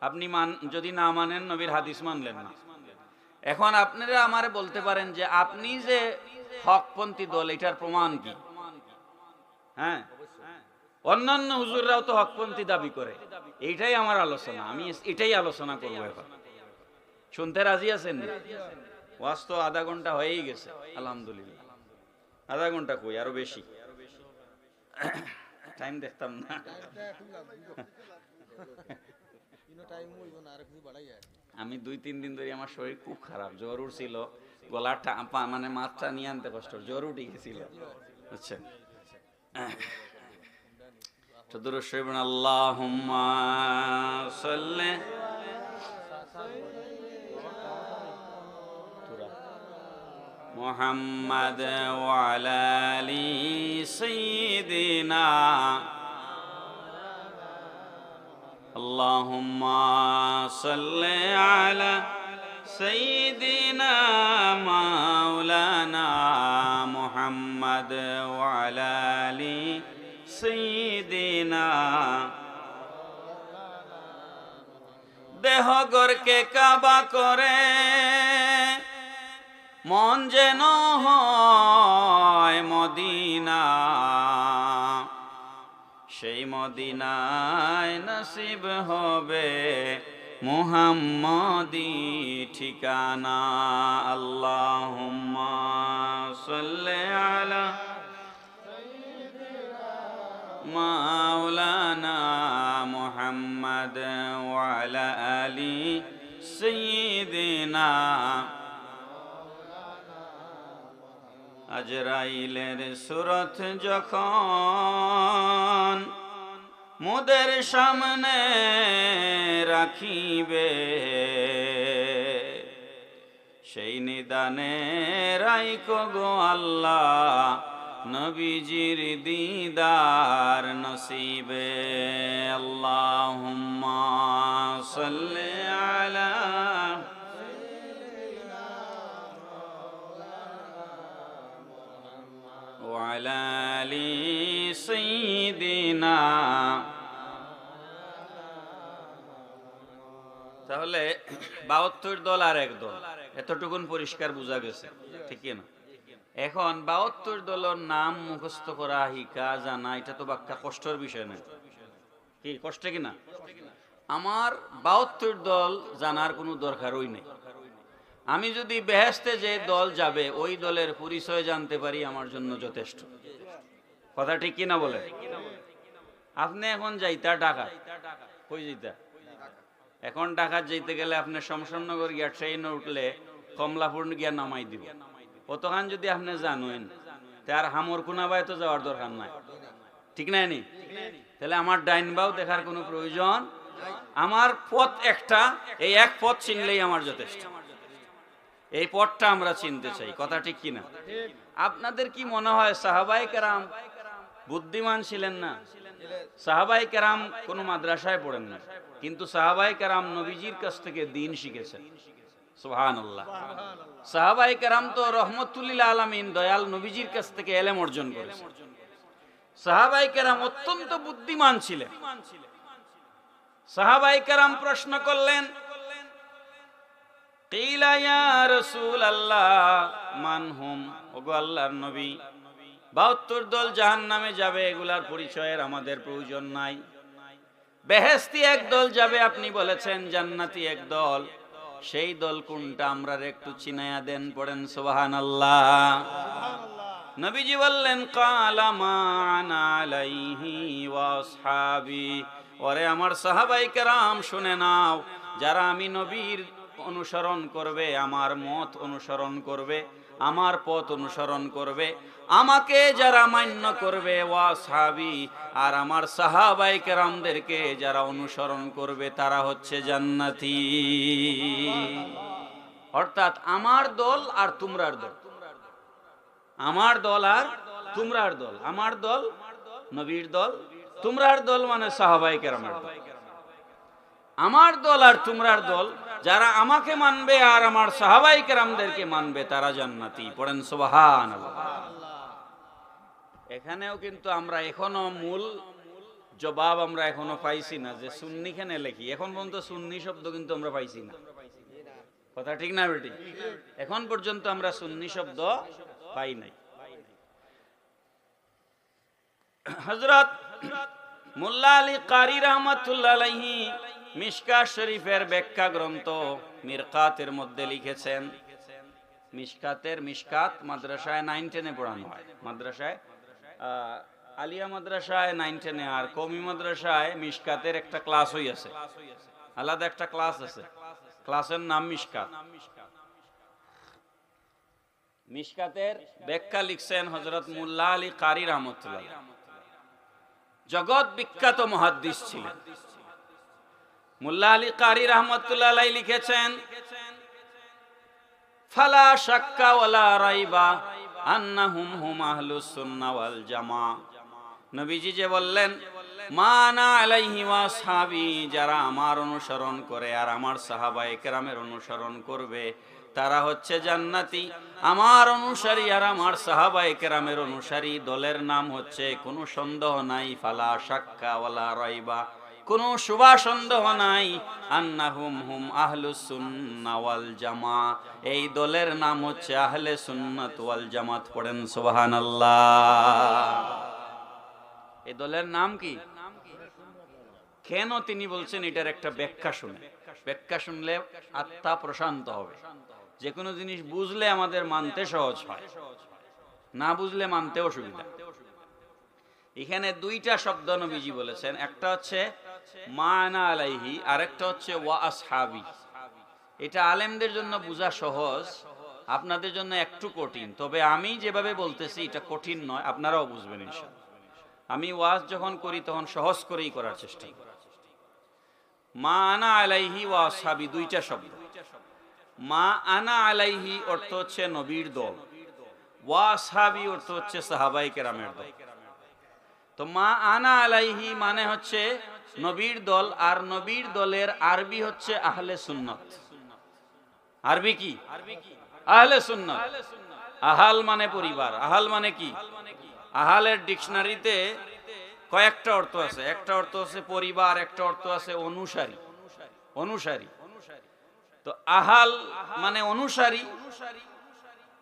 আপনি যদি না মানেন, নবীর হাদিস মানলেন না। এখন আপনারা আমারে বলতে পারেন যে আপনি যে হকপন্থী দল, এটার প্রমাণ কি? হ্যাঁ, অন্যান্য হুজুররাও তো হকপন্থী দাবি করে। এইটাই আমার আলোচনা, আমি এটাই আলোচনা করবো। এখন শুনতে রাজি আছেন? ওয়াজ তো আধা ঘন্টা হয়েই গেছে, আলহামদুলিল্লাহ। আধা ঘন্টা কই, আরো বেশি টাইম দেখতাম না। আমি 2-3 দিন ধরে আমার শরীর খুব খারাপ, জ্বর উঠছিল, গলাটা মানে মাথা নিয়ে আনতে কষ্ট, জ্বর উঠে গেছিল। আচ্ছা, চতুর শরীফ আল্লাহুম্মা সাল্লি মুহাম্মাদ ওয়া আলা আলি সাইয়্যিদিনা আল্লাহুম্মা সাল্লি আলা সাইয়্যিদিনা মাওলানা মুহাম্মাদ ওয়া আলা আলি সাইয়্যিদিনা। দেহ গরকে কাবা করে মন যেন হয় মদিনা, সেই মদিনায় নসিব হবে মুহাম্মদি ঠিকানা। আল্লাহুম্মা সাল্লি আলা মাওলানা মুহাম্মাদ ওয়া আলা আলি সাইয়্যিদিনা। আজরাইলের সুরত যখন মোদের সামনে রাখিবে, সেই নিদানে রাইকো গো আল্লাহ নবীজির দিদার নসিবে। আল্লাহুম্মা সাল্লি আলা আলা আলি সাইয়্যিদিনা। তাহলে 72 দল আর এক দল, এতটুকুন পরিষ্কার বোঝা গেছে, ঠিক না? এখন 72 দলের নাম মুখস্থ করা, হিকা, জানা, এটা তো বাক্কা কষ্টের বিষয় না, কি কষ্ট কিনা? আমার 72 দল জানার কোনো দরকারই নেই। আমি যদি বেহেশতে যে দল যাবে ওই দলের পরিচয় জানতে পারি, আমার জন্য যথেষ্ট। কথা ঠিক কিনা বলে? আপনি এখন যাইতা ঢাকা, কই যাইতা? এখন ঢাকা যাইতে গেলে আপনি শমশাননগর গিয়া ট্রেনে উঠলে কমলাপুর গিয়া নামাই দিব। অতখান যদি আপনি জানেন তার হামর কোনাবাই তো যাওয়ার দরকার নাই, ঠিক নাই নি? তাহলে আমার ডাইন বাও দেখার কোনো প্রয়োজন, আমার পথ একটা, এই এক পথ চিনলেই আমার যথেষ্ট। এই পথটা আমরা চিনতে চাই, কথা ঠিক কিনা? আপনাদের কি মনে হয় সাহাবায়ে কেরাম বুদ্ধিমান ছিলেন না? সাহাবায়ে কেরাম কোনো মাদ্রাসায় পড়েন না, কিন্তু সাহাবায়ে কেরাম নবীজির কাছ থেকে দ্বীন শিখেছেন। সুবহানাল্লাহ। সাহাবায়ে কেরাম তো রহমতুল লিল আলামিন দয়াল নবীজির কাছ থেকে ইলম অর্জন করেছেন। সাহাবায়ে কেরাম অত্যন্ত বুদ্ধিমান ছিলেন। সাহাবায়ে কেরাম প্রশ্ন করলেন, কিলা ইয়া রাসূলুল্লাহ মান হুম, ওগো আল্লাহর নবী, 72 দল জাহান্নামে যাবে, এগুলার পরিচয়ের আমাদের প্রয়োজন নাই। বেহেশতি এক দল যাবে আপনি বলেছেন, জান্নাতি এক দল, সেই দল কোনটা আমরা একটু চিনায়া দেন, পড়েন সুবহানাল্লাহ। নবীজি বললেন, ক্বালা মা আনা আলাইহি ওয়া আসহাবি, ওরে আমার সাহাবায়ে কেরাম শুনে নাও, যারা আমি নবীর অনুসরণ করবে, আমার মত অনুসরণ করবে, আমার পথ অনুসরণ করবে, আমাকে যারা মান্য করবে, ওয়া আসহাবি, আর আমার সাহাবায়ে কেরামদেরকে যারা অনুসরণ করবে, তারা হচ্ছে জান্নাতি। অর্থাৎ আমার দল আর তোমরার দল, আমার দল আর তোমরার দল, আমার দল নবীর দল, তোমরার দল মানে সাহাবায়ে কেরামের দল। আমার দল আর তোমরার দল, যারা আমাকে মানবে আর আমার সাহাবায়ে কেরামদেরকে মানবে, তারা জান্নাতি। পড়েন সুবহানাল্লাহ। এখানেও কিন্তু আমরা এখনো মূল জবাব আমরা এখনো পাইছি না, যে সুন্নি কেন লেখি। এখন পর্যন্ত সুন্নি শব্দ কিন্তু আমরা পাইছি না, কথা ঠিক না বেটি? এখন পর্যন্ত আমরা সুন্নি শব্দ পাই নাই। হযরত মোল্লা আলী কারি রাহমাতুল্লাহ আলাইহি মিশকাত শরীফের ব্যাখ্যা গ্রন্থ মিরকাতের মধ্যে লিখেছেন, মিশকাত মাদ্রাসায় 9-10 পড়ানো হয়, মাদ্রাসায় আলিয়া মাদ্রাসায় 9-10 আর কওমি মাদ্রাসায় মিশকাতের একটা ক্লাস হইছে, আলাদা একটা ক্লাস আছে, ক্লাসের নাম মিশকাত। মিশকাতের ব্যাখ্যা লিখছেন হযরত মোল্লা আলী কারি রাহমাতুল্লাহ, জগৎ বিখ্যাত মুহাদ্দিস ছিলেন। মোল্লা আলী কারি রাহমাতুল্লাহ আলাইহি লিখেছেন, ফালা শাক্কা ওয়ালা রাইবা আন্নাহুম হুম আহলুস সুন্নাহ ওয়াল জামা। নবীজি যে বললেন, মানা আলাইহি ওয়া আসহাবি, যারা আমার অনুসরণ করে আর আমার সাহাবায়ে কেরামের অনুসরণ করবে, তারা হচ্ছে জান্নাতি। আমার অনুসারী আর আমার সাহাবায়ে কেরামের অনুসারী দলের নাম হচ্ছে, কোনো সন্দেহ নাই, ফালা শাক্কা ওয়ালা রাইবা, কোনো শুভা সন্দেহ নাই, আন্নাহুম হুম আহলুস সুন্নাহ ওয়াল জামা, এই দলের নাম হচ্ছে আহলে সুন্নাত ওয়াল জামাত। পড়েন সুবহানাল্লাহ। এই দলের নাম কি? কেন তিনি বলছেন, এটার একটা ব্যাখ্যা শুনে, ব্যাখ্যা শুনলে আত্মা প্রশান্ত হবে। যে কোনো জিনিস বুঝলে আমাদের মানতে সহজ হয়, না বুঝলে মানতে অসুবিধা। এখানে দুইটা শব্দ নবীজি বলেছেন, একটা হচ্ছে মানা আলাইহি, আরেকটা হচ্ছে ওয়া আসহাবি। এটা আলেমদের জন্য বোঝা সহজ, আপনাদের জন্য একটু কঠিন, তবে আমি যেভাবে বলতেছি এটা কঠিন নয়, আপনারাও বুঝবেন ইনশাআল্লাহ। আমি ওয়াজ যখন করি তখন সহজ করেই করার চেষ্টা করি। মা আনা আলাইহি ওয়া আসহাবি দুইটা শব্দ। মা আনা আলাইহি অর্থ হচ্ছে নবীর দল, ওয়া আসহাবি অর্থ হচ্ছে সাহাবায়ে কেরামের দল। তো মা আনা আলাইহি মানে হচ্ছে নবীর দল, আর নবীর দলের আরবি হচ্ছে আহলে সুন্নাত। আরবি কি? আহলে সুন্নাত। আহাল মানে পরিবার, আহাল মানে কি? আহালের ডিকশনারিতে কয়েকটা অর্থ আছে। একটা অর্থ আছে পরিবার, একটা অর্থ আছে অনুসারী। অনুসারী তো আহাল মানে অনুসারী,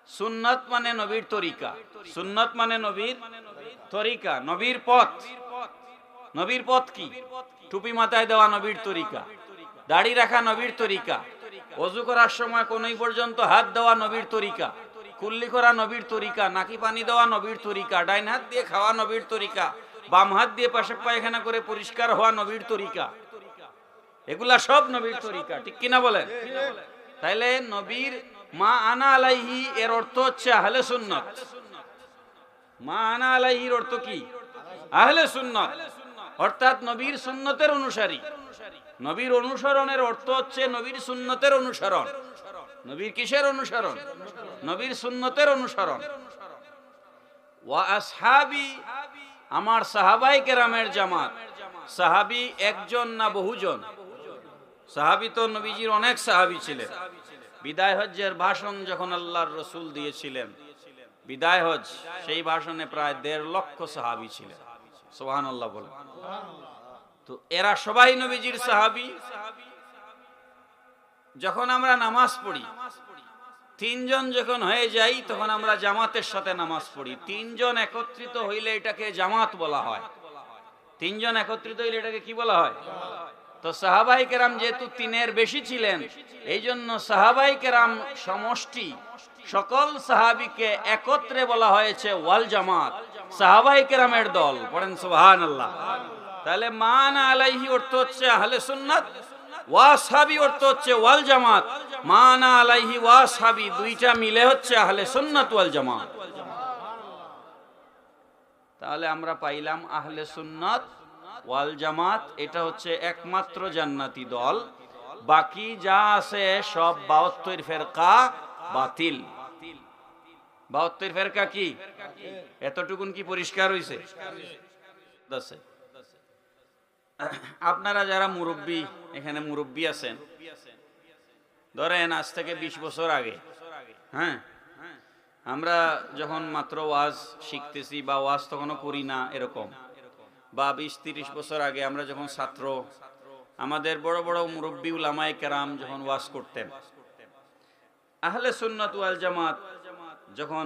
সুন্নত মানে নবীর তরিকা, সুন্নত মানে নবীর তরিকা, নবীর পথ। নবীর পথ কি? টুপি মাথায় দেওয়া নবীর তরিকা, দাড়ি রাখা নবীর তরিকা, ওযু করার সময় কোনই পর্যন্ত হাত দেওয়া নবীর তরিকা, কুল্লি করা নবীর তরিকা, নাকি পানি দেওয়া নবীর তরিকা, ডাইন হাত দিয়ে খাওয়া নবীর তরিকা, বাম হাত দিয়ে পেশাব পায়খানা করে পরিষ্কার হওয়া নবীর তরিকা। এগুলা সব নবীর তরিকা, ঠিক কিনা বলেন? তাইলে নবীর মা আনা আলাইহি এর অর্থ হচ্ছে আহলে সুন্নাত। মা আনা আলাইহির অর্থ কি? আহলে সুন্নাত, অর্থাৎ নবীর সুন্নতের অনুসারী। নবীর অনুসরণের অর্থ হচ্ছে নবীর সুন্নতের অনুসরণ। নবীর কিসের অনুসরণ? নবীর সুন্নতের অনুসরণ। ওয়া আসহাবি, আমার সাহাবায়ে কেরামের জামাত। সাহাবী একজন না বহুজন? সাহাবী তো নবীজির অনেক সাহাবী ছিলেন। বিদায় হজ্জের ভাষণ যখন আল্লাহর রাসূল দিয়েছিলেন, বিদায় হজ, সেই ভাষণে প্রায় 1.5 লক্ষ সাহাবী ছিলেন। সুবহানাল্লাহ বলেন। তো এরা সবাই নবীজির সাহাবী। যখন আমরা নামাজ পড়ি, 3 জন যখন হয়ে যাই তখন আমরা জামাতের সাথে নামাজ পড়ি। 3 জন একত্রিত হইলে এটাকে জামাত বলা হয়। 3 জন একত্রিত হইলে এটাকে কি বলা হয়? তো সাহাবায়ে কেরাম যেহেতু 3-এর বেশি ছিলেন, এই জন্য সাহাবায়ে কেরাম সমষ্টি, সকল সাহাবীকে একত্রে বলা হয়েছে ওয়াল জামাত, সাহাবায়ে কেরামের দল। পড়েন সুবহানাল্লাহ। তাহলে মান আলাইহি অর্থ হচ্ছে আহলে সুন্নাত, ওয়াসহাবি অর্থ হচ্ছে ওয়াল জামাত। মান আলাইহি ওয়াসহাবি দুইটা মিলে হচ্ছে আহলে সুন্নাত ওয়াল জামাত। তাহলে আমরা পাইলাম আহলে সুন্নাত ওয়াল জামাত, এটা হচ্ছে একমাত্র জান্নাতি দল। বাকি যা আছে সব 72 ফেরকা বাতিল। 72 ফেরকা কি? এতটুকুন কি পরিষ্কার হইছে? আপনারা যারা মুরব্বী, এখানে মুরব্বী আছেন, ধরেন আজ থেকে 20 বছর আগে, হ্যাঁ, আমরা যখন মাত্র ওয়াজ শিখতেছি বা ওয়াজ তখনও করি না এরকম, বা 20-30 বছর আগে আমরা যখন ছাত্র, আমাদের বড় বড় মুরব্বী উলামায়ে কেরাম যখন ওয়াজ করতেন, আহলে সুন্নাত ওয়াল জামাত যখন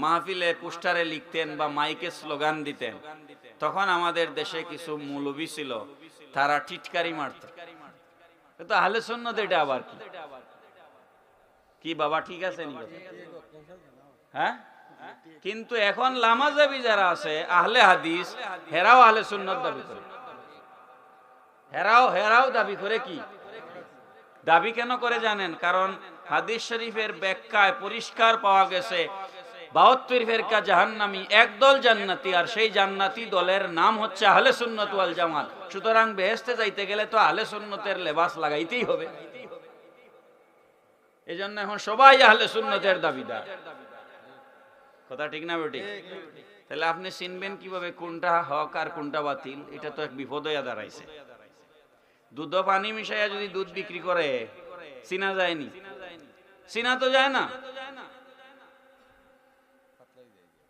মাহফিলে পোস্টারে লিখতেন বা মাইকে স্লোগান দিতেন, তখন আমাদের দেশে কিছু মৌলবী ছিল, তারা টিটকারি মারত। তো আহলে সুন্নাত এটা আবার কি? কি বাবা ঠিক আছে নি? হ্যাঁ, কিন্তু এখন লামাজাবি যারা আছে, আহলে হাদিস, হেরাও আহলে সুন্নাত দাবি করে। হেরাও দাবি করে। কি দাবি কেন করে জানেন? কারণ হাদিস শরীফের ব্যাখ্যায় পরিষ্কার পাওয়া গেছে 72 ফেরকা জাহান্নামী, একদল জান্নাতি, আর সেই জান্নাতি দলের নাম হচ্ছে আহলে সুন্নাত ওয়াল জামাত। সুতরাং বেহেশতে যাইতে গেলে তো আহলে সুন্নতের লেবাস লাগাইতেই হবে। এজন্য এখন সবাই আহলে সুন্নতের দাবিদার। কথা ঠিক না বেটি? তাহলে আপনি চিনবেন কিভাবে কোনটা হক আর কোনটা বাতিল? এটা তো এক বিপদ হয়ে দাঁড়াইছে। দুধ পানি মিশাইয়া যদি দুধ বিক্রি করে, চিনা যায়নি? চিনা তো যায় না।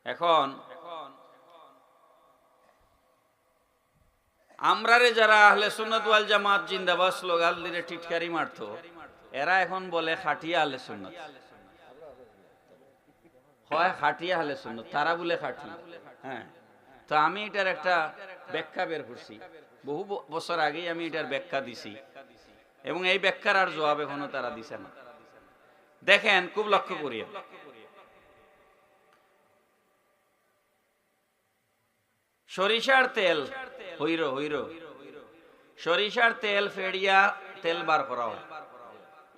এখন আমরারে যারা আহলে সুন্নাত ওয়াল জামাত জিন্দাবাদ স্লোগান দিয়ে টিটকারি মারতো, এরা এখন বলে খাটিয়া আহলে সুন্নাত। হয় খাটিয়া আহলে সুন্নাত, তারা বলে খাটি। হ্যাঁ, তো আমি এটার একটা ব্যাখ্যা বের করছি, বহু বছর আগেই আমি এটার ব্যাখ্যা দিছি, এবং এই ব্যাখ্যার আর জবাব এখনো তারা দিছে না। দেখেন, খুব লক্ষ্য করিয়ে, সরিষার তেল হইর সরিষার তেল ফেড়িয়া তেল বার করা হয়।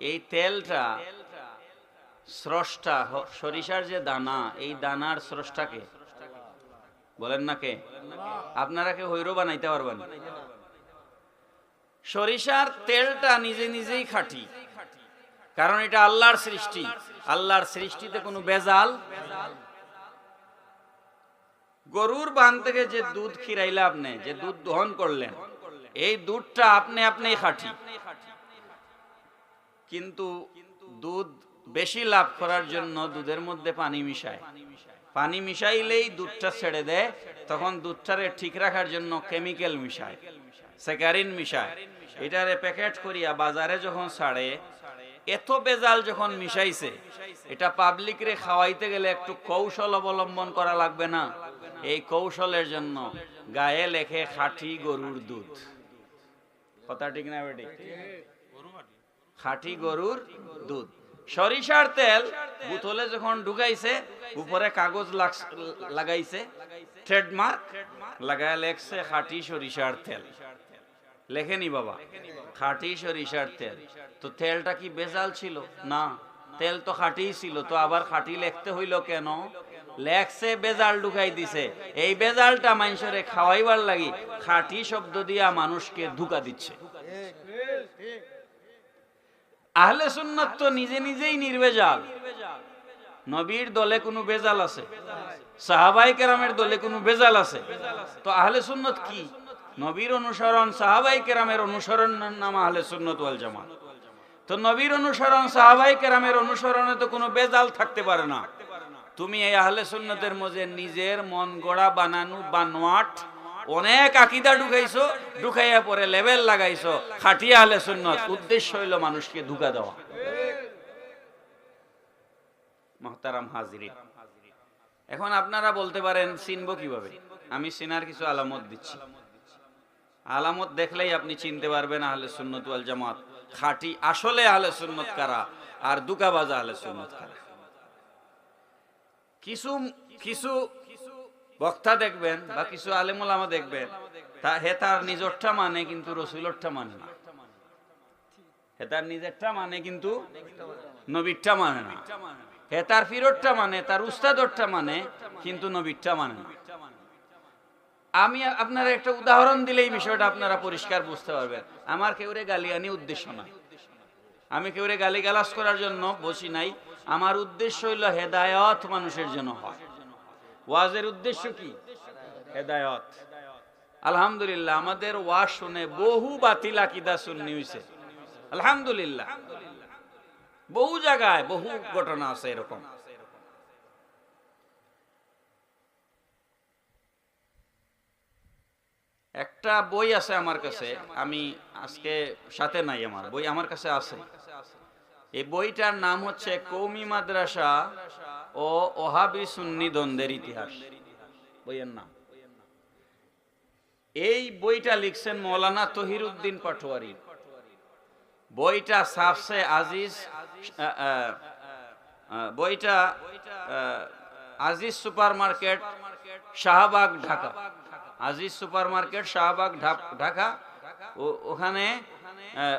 এই তেলটা স্রষ্টা, সরিষার যে দানা, এই দানার স্রষ্টাকে বলেন না কে? আপনারা কে হইরো বানাইতে পারবেন? সরিষার তেলটা নিজে নিজেই খাঁটি, কারণ এটা আল্লাহর সৃষ্টি। আল্লাহর সৃষ্টিতে কোনো ভেজাল। গরুর বান থেকে যে দুধ খিরাইলে আপনি, যে দুধ দহন করলেন, এই দুধটা আপনি খাঁটি। কিন্তু দুধ বেশি লাভ করার জন্য দুধের মধ্যে পানি মিশায়। পানি মিশাইলেই দুধটা ছেড়ে দেয়, তখন দুধটারে ঠিক রাখার জন্য কেমিক্যাল মিশায়, স্যাকারিন মিশায়। এটারে প্যাকেট করিয়া বাজারে যখন ছাড়ে, এত বেজাল যখন মিশাইছে, এটা পাবলিক রে খাওয়াইতে গেলে একটু কৌশল অবলম্বন করা লাগবে না? এই কৌশলের জন্য গায়ে লেখে খাঁটি গরুর দুধ। কথা ঠিক না বেটি? খাঁটি গরুর দুধ। সরিষার তেল বোতলে যখন ঢুকাইছে, উপরে কাগজ লাগাইছে, ট্রেডমার্ক লাগায় লেখছে খাঁটি সরিষার তেল। লেখেনি বাবা, খাঁটি সরিষার তেল। তো তেলটা কি বেজাল ছিল? না, তেল তো খাঁটি ছিল, তো আবার খাঁটি লিখতে হইল কেন? লেখছে বেজাল ঢুকাই দিছে। এই বেজালটা মানুষের খাওয়াইবার লাগি খাঁটি শব্দ দিয়া মানুষকে ধোঁকা দিচ্ছে। আহলে সুন্নাত তো নিজে নিজেই নির্ভেজাল। নবীর দলে কোনো বেজাল আছে? সাহাবায়ে কেরামের দলে কোনো বেজাল আছে? তো আহলে সুন্নাত কি? নবীর অনুসরণ, সাহাবায়ে কেরামের অনুসরণ নাম আহলে সুন্নাত ওয়াল জামাত। তো নবীর অনুসরণ, সাহাবায়ে কেরামের অনুসরণে তো কোনো বেজাল থাকতে পারে না। তুমি এই আহলে সুন্নাতের মধ্যে নিজের মন গড়া বানানো বানোয়াট অনেক আকীদা ঢুকাইছো, ঢুকাইয়া পরে লেবেল লাগাইছো খাঁটি আহলে সুন্নাত। উদ্দেশ্য হইল মানুষকে ধোঁকা দেওয়া। মুহতারাম হাজিরিন, এখন আপনারা বলতে পারেন চিনব কিভাবে? আমি চিনার কিছু আলামত দিচ্ছি। আলামত দেখলেই আপনি চিনতে পারবেন আহলে সুন্নাত ওয়াল জামাত খাঁটি আসলে আহলে সুন্নাত কারা আর দুকাবাজ আহলে সুন্নাত কারা। কিছু কিছু বক্তা দেখবেন বা কিছু আলেম ওলামা দেখবেন, হে তার নিজরটা মানে কিন্তু রসুলরটা মানে না। হে তার নিজেরটা মানে কিন্তু নবীরটা মানে না। হে তার ফিরতটা মানে, তার উস্তাদরটা মানে, কিন্তু নবীরটা মানে না। আমি আপনারা একটা উদাহরণ দিলেই বিষয়টা আপনারা পরিষ্কার বুঝতে পারবেন। আমার কেউরে গালিয়ানি উদ্দেশ্য না, আমি কেউরে গালিগালাজ করার জন্য বসি নাই। আমার উদ্দেশ্য হইল হেদায়েত মানুষের জন্য হয়। ওয়াজের উদ্দেশ্য কি? হেদায়েত। আলহামদুলিল্লাহ, আমাদের ওয়াজ শুনে বহু বাতিল আকীদা সুন্নি হইছে। আলহামদুলিল্লাহ, বহু জায়গায় বহু ঘটনা আছে এরকম। একটা বই আছে আমার কাছে, আমি আজকে সাথে নাই, আমার বই আমার কাছে আছে। এই বইটার নাম হচ্ছে কওমি মাদ্রাসা ও ওহাবি সুন্নি দ্বন্দ্বের ইতিহাস, বইয়ের নাম। এই বইটা লিখছেন মৌলানা তহিরউদ্দিন পাটোয়ারি। বইটা সাফসে আজিজ, বইটা Aziz super market, Shahbag, Dhaka. Aziz super market, Shahbag, Dhaka, ওখানে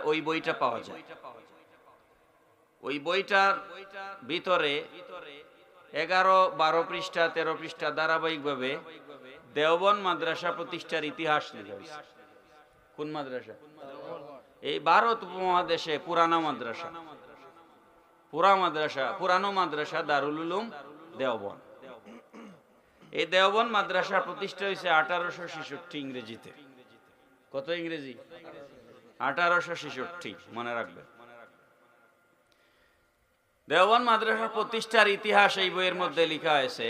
ওই বইটা পাওয়া যায়। ওই বইটার ভিতরে 11-12 পৃষ্ঠা 13 পৃষ্ঠা ধারাবাহিকভাবে দেওবন্দ মাদ্রাসা প্রতিষ্ঠার ইতিহাস লেখা হয়েছে। কোন মাদ্রাসা? এই ভারত উপমহাদেশে পুরানো মাদ্রাসা, পুরানো মাদ্রাসা দারুল উলুম দেওবন্দ। এই দেওবন্দ মাদ্রাসা প্রতিষ্ঠা হয়েছে 1866 ইংরেজিতে। কত ইংরেজি? 1866, মনে রাখবেন। দেওবন্দ মাদ্রাসা প্রতিষ্ঠার ইতিহাস এই বইয়ের মধ্যে লেখা হয়েছে।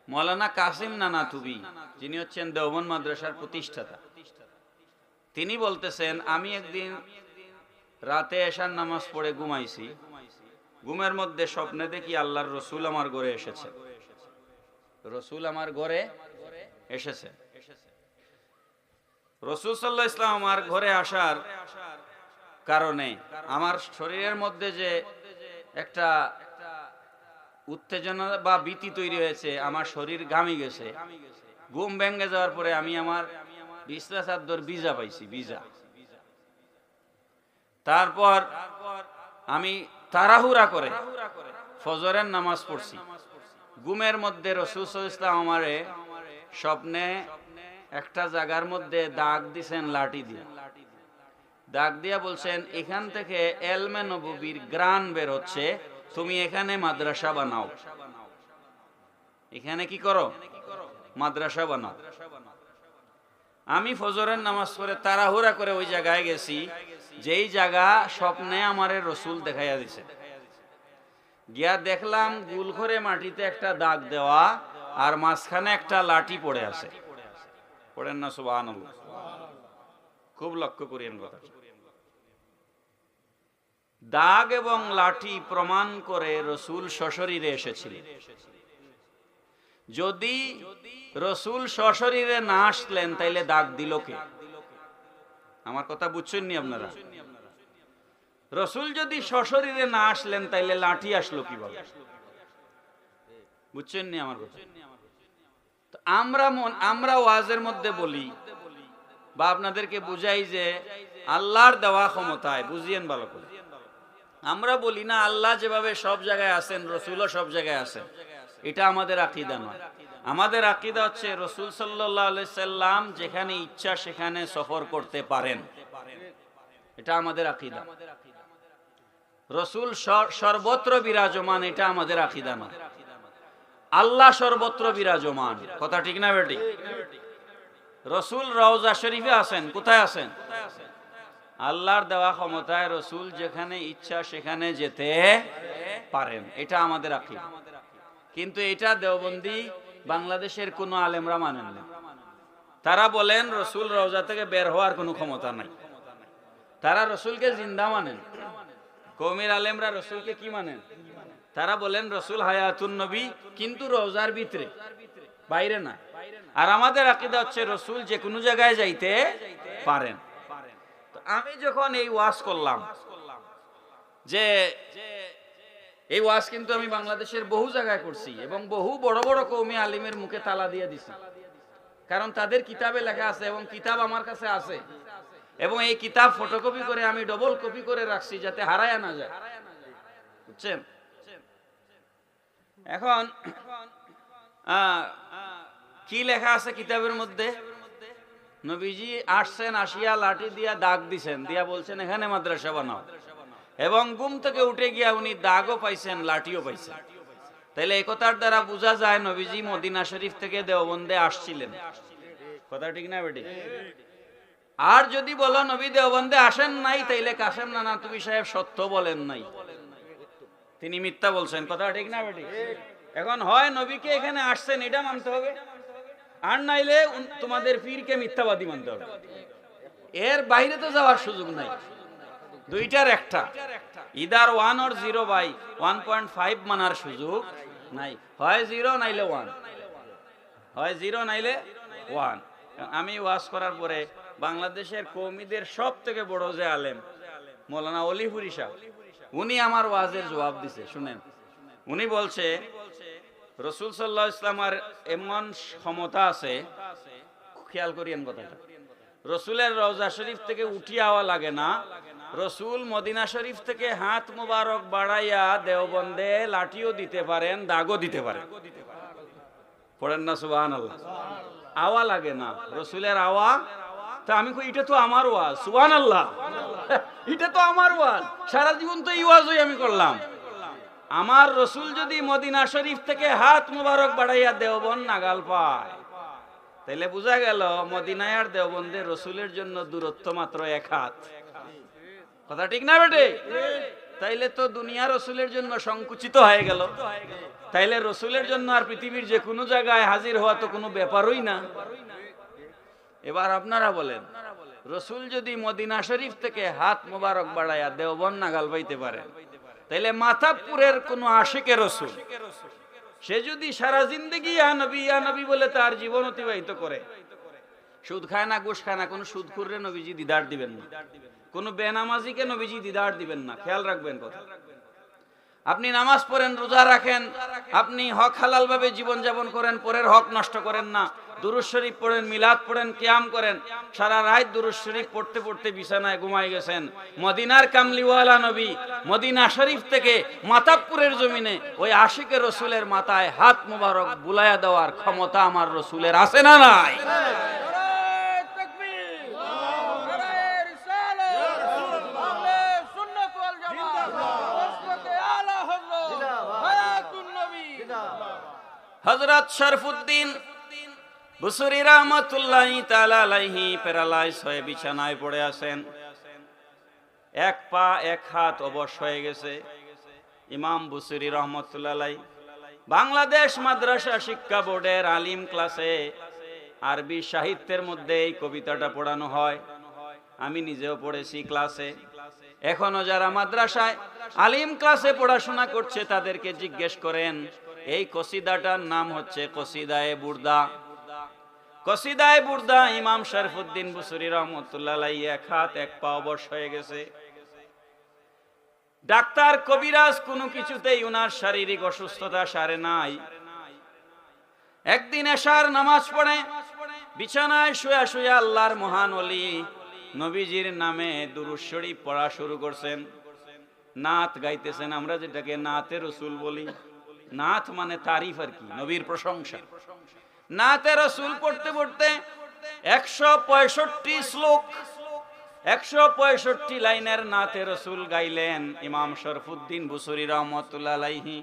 মৌলানা কাসিম নানাতুবি, যিনি হচ্ছেন দেওবন্দ মাদ্রাসার প্রতিষ্ঠাতা, তিনি বলতেছেন, আমি একদিন রাতে এশার নামাজ পড়ে ঘুমাইছি। ঘুমের মধ্যে স্বপ্নে দেখি আল্লাহর রসুল আমার ঘরে এসেছে। রসুল আমার ঘরে এসেছে। রসুল সাল্লাল্লাহু আলাইহি ওয়াসাল্লাম আমার ঘরে আসার কারণে আমার শরীরের মধ্যে যে একটা উত্তেজনা বা ভীতি তৈরি হয়েছে, আমার শরীর ঘামি গেছে। ঘুম ভেঙে যাওয়ার পরে আমি আমার বিছনা চাদর ভিজা পাইছি, ভিজা। তারপর আমি তাড়াহুড়া করে ফজরের নামাজ পড়ছি। ঘুমের মধ্যে রাসূল সাল্লাল্লাহু আলাইহি ওয়াসাল্লাম আমারে স্বপ্নে একটা জায়গার মধ্যে দাগ দিছেন লাঠি দিয়ে। দাগ দিয়া বলছেন, এখান থেকে এলমে নববীর গ্রান বের হচ্ছে, তুমি এখানে মাদ্রাসা বানাও। এখানে কি করো? মাদ্রাসা বানাও। আমি ফজরের নামাজ পড়ে তাড়াহুড়া করে ওই জায়গায় গেছি, যেই জায়গা স্বপ্নে আমারে রসুল দেখাইয়া দিছে। গিয়া দেখলাম গুল করে মাটিতে একটা দাগ দেওয়া আর মাঝখানে একটা লাঠি পড়ে আছে। পড়েন না সুবহানাল্লাহ? খুব লক্ষ্য করিয়েন কথা। দাগ এবং লাঠি প্রমাণ করে রসুল সশরীরে এসেছিলেন। যদি রসুল সশরীরে না আসলেন তাইলে দাগ দিল কে? আমার কথা বুঝছেন নি আপনারা? রসুল যদি সশরীরে না আসলেন তাইলে লাঠি আসলো কিভাবে? বুঝছেন নি আমার কথা? আমরা ওয়াজের মধ্যে বলি বা আপনাদেরকে বুঝাই যে আল্লাহর দেওয়া ক্ষমতায়, বুঝিয়েন ভালো করে। আমরা বলি না আল্লাহ যেভাবে সব জায়গায় আছেন রসুলও সব জায়গায় আছেন, এটা আমাদের আকীদা নয়। আমাদের আকীদা হচ্ছে রসুল সাল্লাল্লাহু আলাইহি সাল্লাম যেখানে ইচ্ছা সেখানে সফর করতে পারেন, এটা আমাদের আকীদা। রসুল সর্বত্র বিরাজমান, এটা আমাদের আকীদা নয়। আল্লাহ সর্বত্র বিরাজমান, কথা ঠিক না বেটি? রসুল রওজা শরীফে আছেন, কোথায় আছেন? আল্লাহর দেওয়া ক্ষমতায় রসুল যেখানে ইচ্ছা সেখানে যেতে পারেন, এটা আমাদের আকীদা। কিন্তু এটা দেওবন্দি বাংলাদেশের কোনো আলেমরা মানেন না। তারা বলেন রসুল রওজা থেকে বের হওয়ার কোনো ক্ষমতা নাই। তারা রসুলকে জিন্দা মানেন। কওমের আলেমরা রসুলকে কি মানেন? তারা বলেন রসুল হায়াতুন নবী, কিন্তু রওজার ভিতরে, বাইরে না। আর আমাদের আকীদা হচ্ছে রসুল যে কোনো জায়গায় যাইতে পারেন। আমি যখন এই ওয়াজ করলাম, যে এই ওয়াজ কিন্তু আমি বাংলাদেশের বহু জায়গায় করছি এবং বহু বড় বড় কওমি আলিমের মুখে তালা দিয়ে দিছি, কারণ তাদের কিতাবে লেখা আছে এবং কিতাব আমার কাছে আছে এবং এই কিতাব ফটোকপি করে আমি ডবল কপি করে রাখছি যাতে হারায়া না যায়, বুঝছেন? এখন কি লেখা আছে কিতাবের মধ্যে? নবীজি আসছেন, আসিয়া লাঠি দিয়া দাগ দিছেন, দিয়া বলছেন এখানে মাদ্রাসা বানাও, এবং ঘুম থেকে উঠে গিয়া উনি দাগও পাইছেন, লাঠিও পাইছেন। তাইলে এই কথার দ্বারা বোঝা যায় নবীজি মদিনা শরীফ থেকে দেওবন্দে আসছিলেন, কথা ঠিক না বেটি? আর যদি বলো নবী দেওবন্দে আসেন নাই, তাইলে কাসেম নানাতুবি সাহেব সত্য বলেন নাই, তিনি মিথ্যা বলছেন, কথা ঠিক না বেটি? এখন হয় নবীকে এখানে আসছেন এটা মানতে হবে, আর নাইলে তোমাদের পীরকে মিথ্যাবাদী মানতে হবে। এর বাইরে তো যাওয়ার সুযোগ নাই, দুইটার একটা, ইদার 1 or 0 বাই 1.5 মানার সুযোগ নাই, হয় 0 নাইলে 1, হয় 0 নাইলে 1। আমি ওয়াজ করার পরে বাংলাদেশের কওমিদের সব থেকে বড় যে আলেম মৌলানা অলিপুরি সাহেব, উনি আমার ওয়াজের জবাব দিছে, শুনেন। উনি বলছে রসুল সাল্লাল্লাহু আলাইহি ওয়াসাল্লামের এমন ক্ষমতা আছে, খেয়াল করিয়েন কথাটা, রসুলের রওজা শরীফ থেকে উঠিয়ে আওয়া লাগে না, রসুল মদিনা শরীফ থেকে হাত মুবারক বাড়াইয়া দেওবন্দে লাঠিও দিতে পারেন, দাগও দিতে পারেন, পড়েন না সুবহানাল্লাহ? আওয়া লাগে না রসুলের আওয়া। তা আমি কই এটা তো আমার ওয়াজ, সুবহানাল্লাহ, এটা তো আমার ওয়াজ, সারা জীবন তো এই ওয়াজই আমি করলাম। আমার রসুল যদি মদিনা শরীফ থেকে হাত মুবারক বাড়াইয়া দেওবন্দ নাগাল পায়, তাইলে বোঝা গেল মদিনায় আর দেওবন্দে রসুলের জন্য দূরত্ব মাত্র 1 হাত, কথা ঠিক না বেটে? তাইলে তো দুনিয়া রসুলের জন্য সংকুচিত হয়ে গেল, তাইলে রসুলের জন্য আর পৃথিবীর যে কোনো জায়গায় হাজির হওয়া তো কোনো ব্যাপারই না। এবার আপনারা বলেন, রসুল যদি মদিনা শরীফ থেকে হাত মুবারক বাড়াইয়া দেওবন্দ নাগাল পাইতে পারে, তাইলে মাথাপুরের কোন আশিকে রসুল সে যদি সারা জিন্দেগি ইয়া নবী বলে তার জীবন অতিবাহিত করে, সুদ খায় না, ঘুষ খায় না, কোন সুদখুররে নবীজি দিদার দিবেন না, কোন বেনামাজিকে নবীজি দিদার দিবেন না, খেয়াল রাখবেন কথা। আপনি নামাজ পড়েন, রোজা রাখেন, আপনি হক হালাল ভাবে জীবন যাপন করেন, পরের হক নষ্ট করেন না, দুরূদ শরীফ পড়েন, মিলাদ পড়েন, কিয়াম করেন, সারা রাত দুরূদ শরীফ পড়তে পড়তে বিছানায় ঘুমাই গেছেন, মদিনার কামলিওয়ালা নবী মদিনা শরীফ থেকে মাতাবপুরের জমিনে ওই আশিকে রসুলের মাথায় হাত মুবারক বুলাইয়া দেওয়ার ক্ষমতা আমার রসুলের আছে না নাই? হযরত শরফুদ্দিন বুসরি রাহমাতুল্লাহি তাআলা আলাইহি প্যারালাইজ হয়ে বিছানায় পড়ে আছেন, 1 পা 1 হাত অবশ হয়ে গেছে, ইমাম বুসরি রহমতুল্লাহ আলাইহি বাংলাদেশ মাদ্রাসা শিক্ষা বোর্ডের আলিম ক্লাসে আরবি সাহিত্যের মধ্যে এই কবিতাটা পড়ানো হয়। আমি নিজেও পড়েছি ক্লাসে। এখনো যারা মাদ্রাসায় আলিম ক্লাসে পড়াশোনা করছে তাদেরকে জিজ্ঞেস করেন, এই কসিদাটার নাম হচ্ছে কসিদায়ে বুরদা। কসিদায়ে বুরদা ইমাম শরফুদ্দীন বুসরি রহমতুল্লাহ আলাইহি এক হাত এক পা অবশ হয়ে গেছে। ডাক্তার কবিরাজ কোনো কিছুতেই উনার শারীরিক অসুস্থতা সারে নাই। একদিন এশার নামাজ পড়ে বিছানায় শুয়ে শুয়ে আল্লাহর মহান ওলি নবীজির নামে দুরূদ শরীফ পড়া শুরু করছেন। নাত গাইতেছেন, আমরা যেটাকে নাতে রসুল বলি। নাত মানে তারিফ আর কি, নবীর প্রশংসা। নাতে রসুল পড়তে পড়তে 165 শ্লোক 165 লাইনের নাতে রসুল গাইলেন ইমাম শরফুদ্দীন বুসরি রহমতুল্লাহ আলাইহি।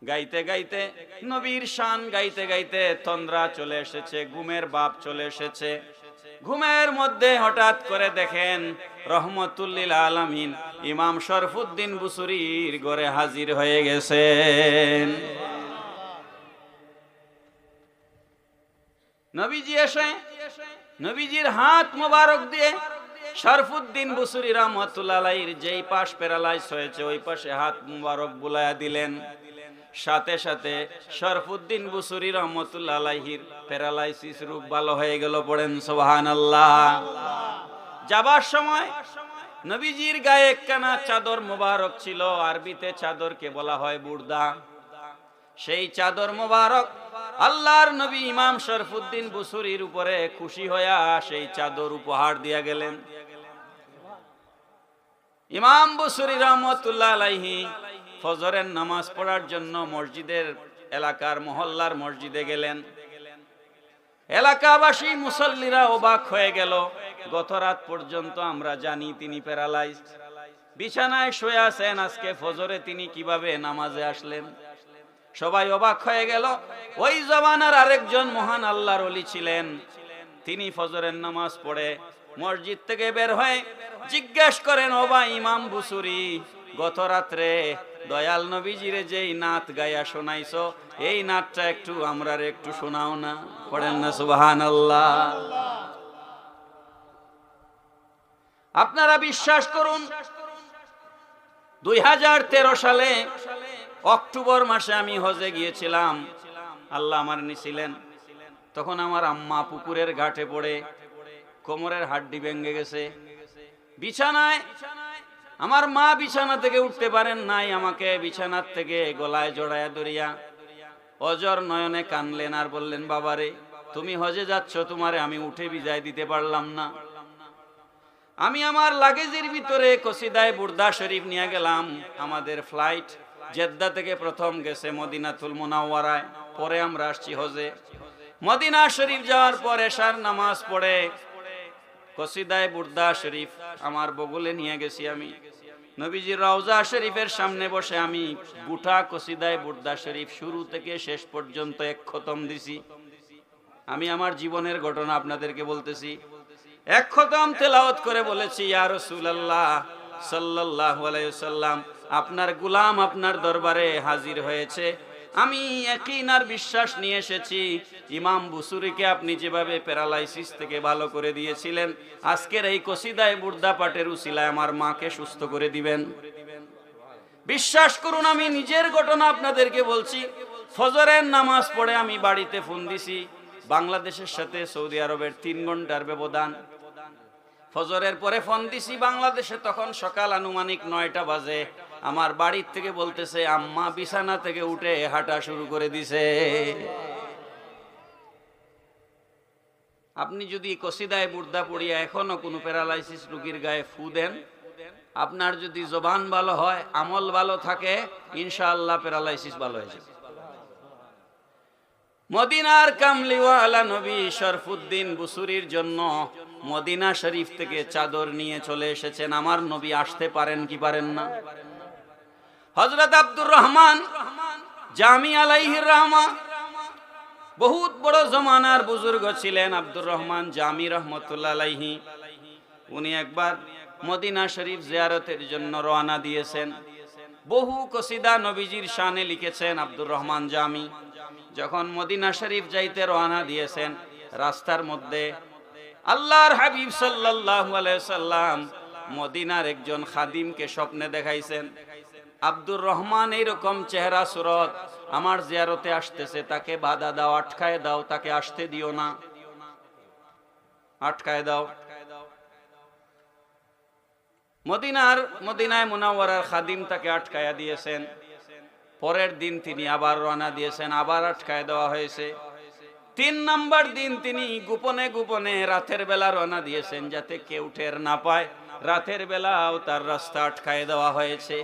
গাইতে গাইতে নবীর শান গাইতে গাইতে তন্দ্রা চলে এসেছে, ঘুমের বাপ চলে এসেছে। ঘুমের মধ্যে হঠাৎ করে দেখেন রহমতুল্লিল আলামিন ইমাম শরফুদ্দীন বুসরির ঘরে হাজির হয়ে গেছেন। নবীজি এসে নবীজির হাত মোবারক দিয়ে শরফুদ্দীন বুসরি রহমতুল্লাহ আলাইহির যেই পাশ প্যারালাইজ হয়েছে ওই পাশে হাত মোবারক বুলায়া দিলেন। সাথে সাথে শরফুদ্দীন বুসরি রহমতুল্লাহ আলাইহির প্যারালাইসিস রূপ ভালো হয়ে গেল। পড়েন সুবহানাল্লাহ। যাবার সময় নবীজির গায়ে একখানা চাদর মোবারক ছিল, আরবিতে চাদরকে বলা হয় বুরদা। সেই চাদর মোবারক আল্লাহর নবী ইমাম শরফুদ্দীন বুসরির উপরে খুশি হইয়া সেই চাদর উপহার দিয়া গেলেন। ইমাম বুসরি রহমতুল্লাহ আলাইহি ফজরের নামাজ পড়ার জন্য মসজিদের এলাকার মহল্লার মসজিদে গেলেন। এলাকাবাসী মুসল্লিরা অবাক হয়ে গেল। গত রাত পর্যন্ত আমরা জানি তিনি প্যারালাইজড, বিছানায় শুয়ে আছেন, আজকে ফজরে তিনি কিভাবে নামাজে আসলেন? সবাই অবাক হয়ে গেল। ওই জমানার আরেকজন মহান আল্লাহর ওলি ছিলেন, তিনি ফজরের নামাজ পড়ে মসজিদ থেকে বের হয়ে জিজ্ঞেস করেন, ও ভাই ইমাম বুসরি, গত রাত্রে দয়াল নবীজিরে যেই নাত গায়া শোনাইছো এই নাতটা একটু আমরার একটু শোনাও না। পড়েন না সুবহানাল্লাহ। আপনারা বিশ্বাস করুন 2013 সালে অক্টোবর মাসে আমি হজে গিয়েছিলাম। আল্লাহ আমার নিছিলেন। তখন আমার আম্মা পুকুরের ঘাটে পড়ে কোমরের হাড্ডি ভেঙে গেছে। বিছানায় আমার মা বিছানা থেকে উঠতে পারেন নাই, আমাকে বিছানার থেকে গলায় জড়ায়া ধরিয়া অজর নয়নে কানলেন আর বললেন, বাবারে তুমি হজে যাচ্ছ, তোমারে আমি উঠে বিদায় দিতে পারলাম না। আমি আমার লাগেজের ভিতরে কসিদায়ে বুরদা শরীফ নিয়ে গেলাম। আমাদের ফ্লাইট জেদ্দা থেকে প্রথম গেছে মদিনাতুল মুনাওয়ারায়, পরে আমরা আসছি হজে। মদিনা শরীফ যাওয়ার পর এশার নামাজ পড়ে কসিদায়ে বুরদা শরীফ আমার বগলে নিয়ে গেছি। আমি নবীজির রওজা শরীফের সামনে বসে আমি গোটা কসিদায়ে বুরদা শরীফ শুরু থেকে শেষ পর্যন্ত এক খতম দিছি। আমি আমার জীবনের ঘটনা আপনাদেরকে বলতেছি। এক খতম তেলাওয়াত করে বলেছি, ইয়া রাসূলুল্লাহ সাল্লাল্লাহু আলাইহি ওয়াসাল্লাম, আপনার গোলাম আপনার দরবারে হাজির হয়েছে। আমি ইয়াকিন আর বিশ্বাস নিয়ে এসেছি, ইমাম বুসরিকে আপনি যেভাবে প্যারালাইসিস থেকে ভালো করে দিয়েছিলেন, আজকের এই কসিদায়ে বুরদা পাঠের উসিলায় আমার মাকে সুস্থ করে দিবেন। বিশ্বাস করুন, আমি নিজের ঘটনা আপনাদেরকে বলছি। ফজরের নামাজ পড়ে আমি বাড়িতে ফোন দিছি। বাংলাদেশের সাথে সৌদি আরবের 3 ঘন্টার ব্যবধান। ফজরের পরে ফোন দিছি বাংলাদেশে, তখন সকাল আনুমানিক 9টা বাজে। আমার বাড়ির থেকে বলতেছে আম্মা বিছানা থেকে উঠে হাঁটা শুরু করে দিছে। আপনি যদি কসিদায়ে বুরদা পড়িয়া এখনো কোনো প্যারালাইসিস রোগীর গায়ে ফু দেন, আপনার যদি জবান ভালো হয়, আমল ভালো থাকে, ইনশাআল্লাহ প্যারালাইসিস ভালো হয়ে যাবে। মদিনার কামলিওয়ালা নবী শরফুদ্দীন বুসরির জন্য মদিনা শরীফ থেকে চাদর নিয়ে চলে এসেছেন। আমার নবী আসতে পারেন কি পারেন না? হযরত আব্দুর রহমান জামি আলাইহির রাহমা বহুত বড় জমানার বুজুর্গ ছিলেন। আব্দুর রহমান জামি রহমতুল্লাহ আলাইহি উনি একবার মদিনা শরীফ জিয়ারতের জন্য রওনা দিয়েছেন। বহু কসিদা নবীজির শানে লিখেছেন আব্দুর রহমান জামি। যখন মদিনা শরীফ যাইতে রওনা দিয়েছেন, রাস্তার মধ্যে আল্লাহর হাবিব সাল্লাল্লাহু আলাইহি সাল্লাম মদিনার একজন খাদিমকে স্বপ্নে দেখাইছেন, আব্দুর রহমান এইরকম চেহারা সুরত, আমার জিয়ারতে আসতেছে, তাকে বাধা দাও, আটকায় দাও, তাকে আসতে দিও না, আটকায় দাও। মদিনায় মুনাওয়ারার খাদিম তাকে আটকায়া দিয়েছেন। পরের দিন তিনি আবার রওনা দিয়েছেন, আবার আটকায় দেওয়া হয়েছে। 3 নম্বর দিন তিনি গোপনে গোপনে রাতের বেলা রওনা দিয়েছেন, যাতে কেউ টের না পায়। রাতের বেলাও তার রাস্তা আটকায় দেওয়া হয়েছে।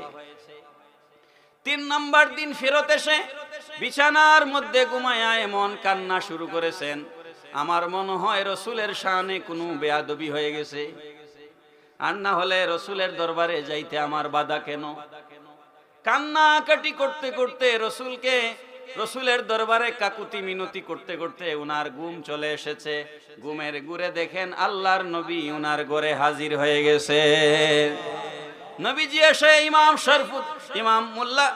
3 নম্বর দিন ফেরত এসে বিছানার মধ্যে ঘুমায়া এমন কান্না শুরু করেছেন, আমার মনে হয় রসুলের শানে কোনো বেয়াদবি হয়ে গেছে, আর না হলে রসুলের দরবারে যাইতে আমার বাধা কেন? কান্নাকাটি করতে করতে রসুলের দরবারে কাকুতি মিনতি করতে করতে উনার ঘুম চলে এসেছে। ঘুমের ঘুরে দেখেন আল্লাহর নবী উনার ঘরে হাজির হয়ে গেছে। নবীজি এসে ইমাম মোল্লা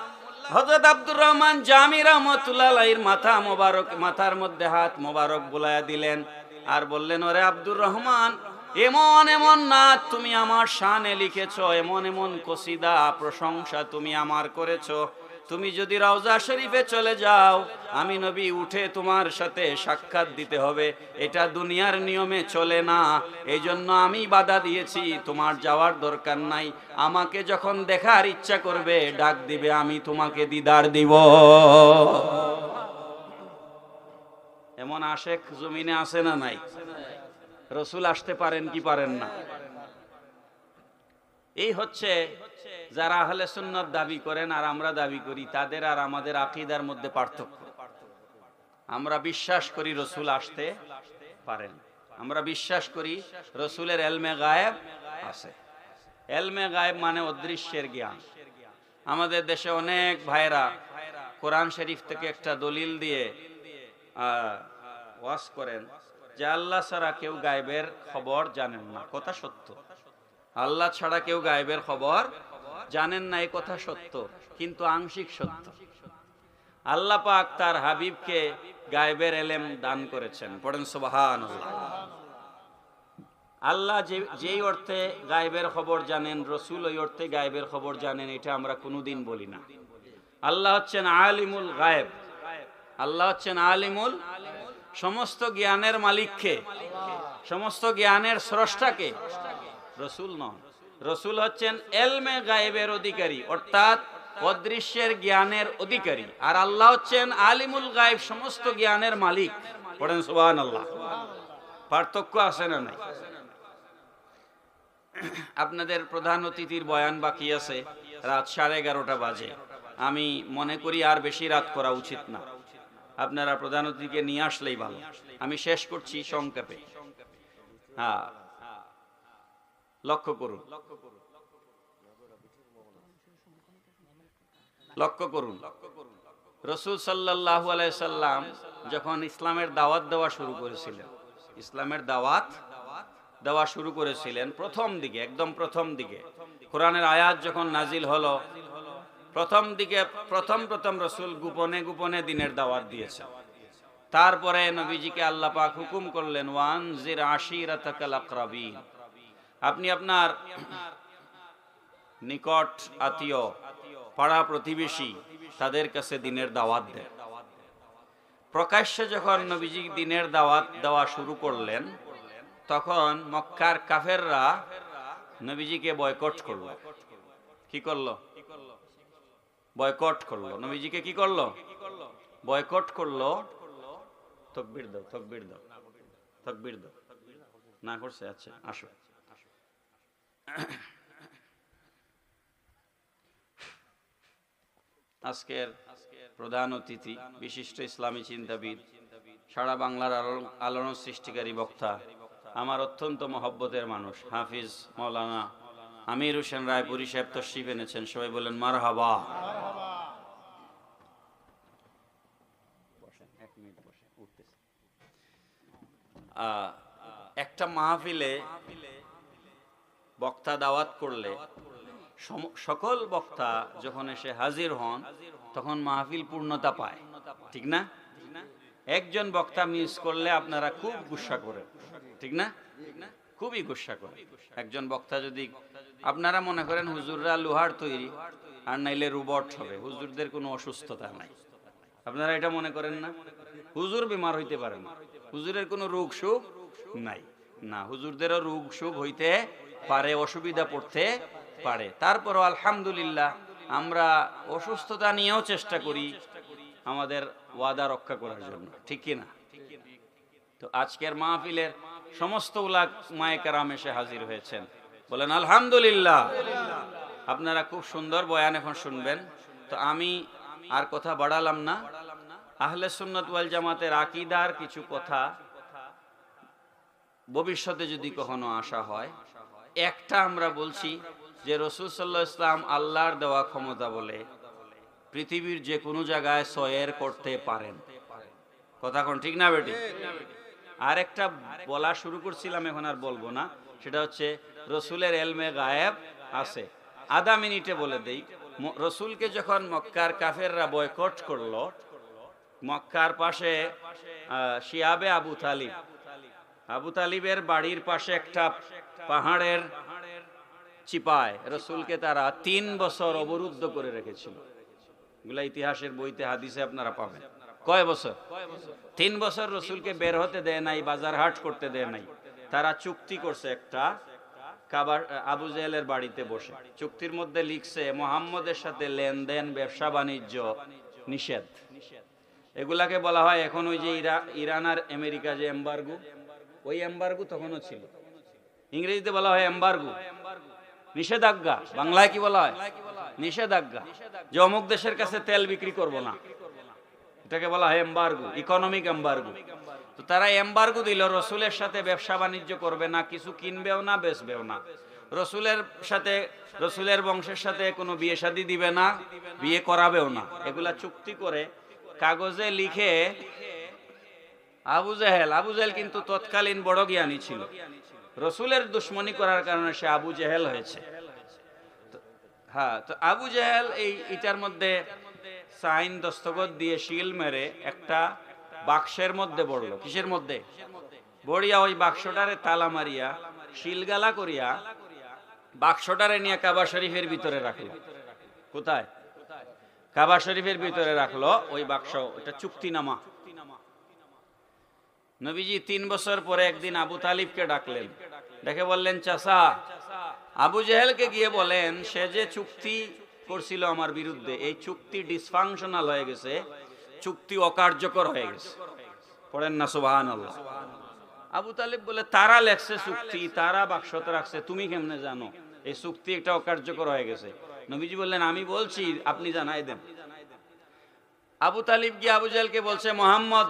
হযরত আব্দুর রহমান জামি রাহমাতুল্লাহ আলাইহির মাথার মধ্যে হাত মোবারক বুলায়া দিলেন, আর বললেন, ওরে আব্দুর রহমান, এমন এমন নাত তুমি আমার শানে লিখেছ, এমন এমন কসিদা প্রশংসা তুমি আমার করেছো, তুমি যদি রওজা শরীফে চলে যাও, আমি নবী উঠে তোমার সাথে সাক্ষাৎ দিতে হবে, এটা দুনিয়ার নিয়মে চলে না, এই জন্য আমি বাধা দিয়েছি, তোমার যাওয়ার দরকার নাই, আমাকে যখন দেখার ইচ্ছা করবে ডাক দিবে, আমি তোমাকে দিদার দিব। এমন আশেক জমিনে আছে না নাই? রসুল আসতে পারেন কি পারেন না? এই হচ্ছে যারা আহলে সুন্নাত দাবি করেন আর আমরা দাবি করি, তাদের আর আমাদের আকীদার মধ্যে পার্থক্য। আমরা বিশ্বাস করি রসুল আসতে পারেন, আমরা বিশ্বাস করি রসুলের এলমে গায়েব আছে। এলমে গায়েব মানে অদৃশ্যের জ্ঞান। আমাদের দেশে অনেক ভাইরা কোরআন শরীফ থেকে একটা দলিল দিয়ে ওয়াজ করেন যে আল্লাহ ছাড়া কেউ গায়েবের খবর জানেন না। কথা সত্য, আল্লাহ ছাড়া কেউ গায়েবের খবর জানেন না, এই কথা সত্য, কিন্তু আংশিক সত্য। আল্লাহ পাক তার হাবিবকে গায়েবের এলেম দান করেছেন, পড়েন সুবহানাল্লাহ। আল্লাহ যেই অর্থে গায়েবের খবর জানেন, রসুল ওই অর্থে গায়েবের খবর জানেন, এটা আমরা কোনোদিন বলি না। আল্লাহ হচ্ছেন আলিমুল গায়েব, আল্লাহ হচ্ছেন আলিমুল, সমস্ত জ্ঞানের মালিককে, সমস্ত জ্ঞানের স্রষ্টাকে, রসুল নন। রসুল হচ্ছেন এলমে গায়েবের অধিকারী, অর্থাৎ অদৃশ্যের জ্ঞানের অধিকারী, আর আল্লাহ হচ্ছেন আলিমুল গায়েব, সমস্ত জ্ঞানের মালিক। পড়েন সুবহানাল্লাহ। পার্থক্য আছে না নাই? আপনাদের প্রধান অতিথির বয়ান বাকি আছে, রাত 11:30 বাজে। আমি মনে করি আর বেশি রাত করা উচিত না, আপনারা প্রধান অতিথিকে নিয়ে আসলেই ভালো। আমি শেষ করছি সংক্ষেপে। হ্যাঁ, লক্ষ্য করুন, লক্ষ্য করুন, রাসূল সাল্লাল্লাহু আলাইহি সাল্লাম যখন ইসলামের দাওয়াত দেওয়া শুরু করেছিলেন, ইসলামের দাওয়াত দেওয়া শুরু করেছিলেন প্রথম দিকে, একদম প্রথম দিকে কোরআনের আয়াত যখন নাজিল হলো, প্রথম দিকে প্রথম রাসূল গোপনে গোপনে দ্বীনের দাওয়াত দিয়েছেন। তারপরে নবীজিকে আল্লাহ পাক হুকুম করলেন, ওয়ানজির আশিরাতাকাল আকরাবিন, আপনি আপনার নিকট আত্মীয়, পাড়া প্রতিবেশী, তাদের কাছে দ্বীনের দাওয়াত দেন। প্রকাশ্যে যখন নবীজি দ্বীনের দাওয়াত দেওয়া শুরু করলেন, তখন মক্কার কাফেররা নবীজিকে বয়কট করলো। কি করলো? বয়কট করলো। নবীজিকে কি করলো? বয়কট করলো। তাকবীর দাও, তাকবীর দাও, তাকবীর দাও। না করছে? আচ্ছা, আসো। আজকের প্রধান অতিথি বিশিষ্ট ইসলামী চিন্তাবিদ, সারা বাংলার আলোড়ন সৃষ্টিকারী বক্তা, আমার অত্যন্ত মহব্বতের মানুষ, হাফিজ মাওলানা আমির হোসেন রায়পুরি সাহেব তশরিফ এনেছেন। সবাই বলেন মারহাবা। একটা মাহফিলে বক্তা দাওয়াত করলে সকল বক্তা যখন এসে হাজির হন তখন মাহফিল পূর্ণতা পায়, ঠিক না? একজন বক্তা মিস করলে আপনারা খুব গুসা করেন, ঠিক না? খুবই গুসা করেন। একজন বক্তা যদি, আপনারা মনে করেন হুজুররা লোহার তৈরি আর নাইলে রোবট হবে, হুজুরদের কোনো অসুস্থতা নাই, আপনারা এটা মনে করেন না? হুজুর বিমার হইতে পারে না, হুজুরের কোনো রোগ সুখ নাই, না, হুজুরদেরও রোগ সুখ হইতে পারে, অসুবিধা পড়তে পারে। তারপরও আলহামদুলিল্লাহ আমরা অসুস্থতা নিয়েও চেষ্টা করি আমাদের ওয়াদা রক্ষা করার জন্য, ঠিক কি না? তো আজকের মাহফিলের সমস্ত উলামায়ে কেরাম এসে হাজির হয়েছেন, বলেন আলহামদুলিল্লাহ। আপনারা খুব সুন্দর বয়ান এখন শুনবেন। তো আমি আর কথা বাড়ালাম না, আহলে সুন্নাত ওয়াল জামাতের আকীদার কিছু কথা ভবিষ্যতে যদি কখনো আসা হয়, একটা আমরা বলছি যে রাসূল সাল্লাল্লাহু আলাইহি ওয়াসাল্লাম আল্লাহর দেওয়া ক্ষমতা বলে পৃথিবীর যে কোনো জায়গায় সয়ের করতে পারেন। কথা কোন ঠিক না বেটি? আর একটা বলা শুরু করছিলাম, এখন আর বলবো না, সেটা হচ্ছে রসুলের এলমে গায়েব আছে। আধা মিনিটে বলে দেই, রসুলকে যখন মক্কার কাফেররা বয়কট করলো, মক্কার পাশে শিয়াবে আবু তালিবের বাড়ির পাশে একটা পাহাড়ের চিপায় রসুলকে তারা 3 বছর অবরুদ্ধ করে রেখেছিল। এগুলা ইতিহাসের বইতে হাদিসে আপনারা পাবেন। কয় বছর? 3 বছর রসুলকে বের হতে দেয় নাই, বাজার হাট করতে দেয় নাই। তারা চুক্তি করছে একটা, কাবার আবু জেহেলের বাড়িতে বসে চুক্তির মধ্যে লিখছে মুহাম্মদের সাথে লেনদেন, ব্যবসা বাণিজ্য নিষেধ। এগুলাকে বলা হয় এখন ওই যে ইরান আর আমেরিকা যে এম্বার্গো, ওই এম্বার্গো তখনও ছিল। ইংরেজিতে বলা হয় এম্বার্গো, নিষেধাজ্ঞা। বাংলায় কি বলা হয়? নিষেধাজ্ঞা। যে অমুক দেশের কাছে তেল বিক্রি করব না, এটাকে বলা হয় এম্বার্গো, ইকোনমিক এম্বার্গো। তো তারা এম্বার্গো দিল, রসুলের সাথে ব্যবসা বাণিজ্য করবে না, কিছু কিনবেও না, বেচবেও না, রসুলের সাথে, রসুলের বংশের সাথে কোনো বিয়ে শাদী দিবে না, বিয়ে করাবেও না। এগুলা চুক্তি করে কাগজে লিখে আবু জেহেল কিন্তু তৎকালীন বড় জ্ঞানী ছিল, রসুলের দুশ্মনী করার কারণে সে আবু জেহেল হয়েছে। হ্যাঁ, তো আবু জেহেল এটার মধ্যে সাইন দস্তখত দিয়ে শিল মেরে একটা বাক্সের মধ্যে বড়লো। কিসের মধ্যে বড়িয়া? ওই বাক্সটারে তালা মারিয়া শিলগালা করিয়া বাক্সটারে নিয়ে কাবা শরীফের ভিতরে রাখলো। কোথায়? কাবা শরীফের ভিতরে রাখলো ওই বাক্স, এটা চুক্তিনামা। নবীজি 3 বছর পরে একদিন আবু তালিবকে ডাকলেন, ডেকে বললেন, চাচা, আবু জেহেলকে গিয়ে বলেন সে যে চুক্তি করছিল আমার বিরুদ্ধে, এই চুক্তি ডিসফাংশনাল হয়ে গেছে, চুক্তি অকার্যকর হয়ে গেছে। পড়েন না সুবহানাল্লাহ। আবু তালিব বলে, তারা লেখছে চুক্তি, তারা বাক্সতে রাখছে, তুমি কেমনে জানো এই চুক্তি একটা অকার্যকর হয়ে গেছে? নবীজি বললেন, আমি বলছি, আপনি জানাই দেন। আবু তালিব গিয়ে আবু জেহেলকে বলছে, মোহাম্মদ,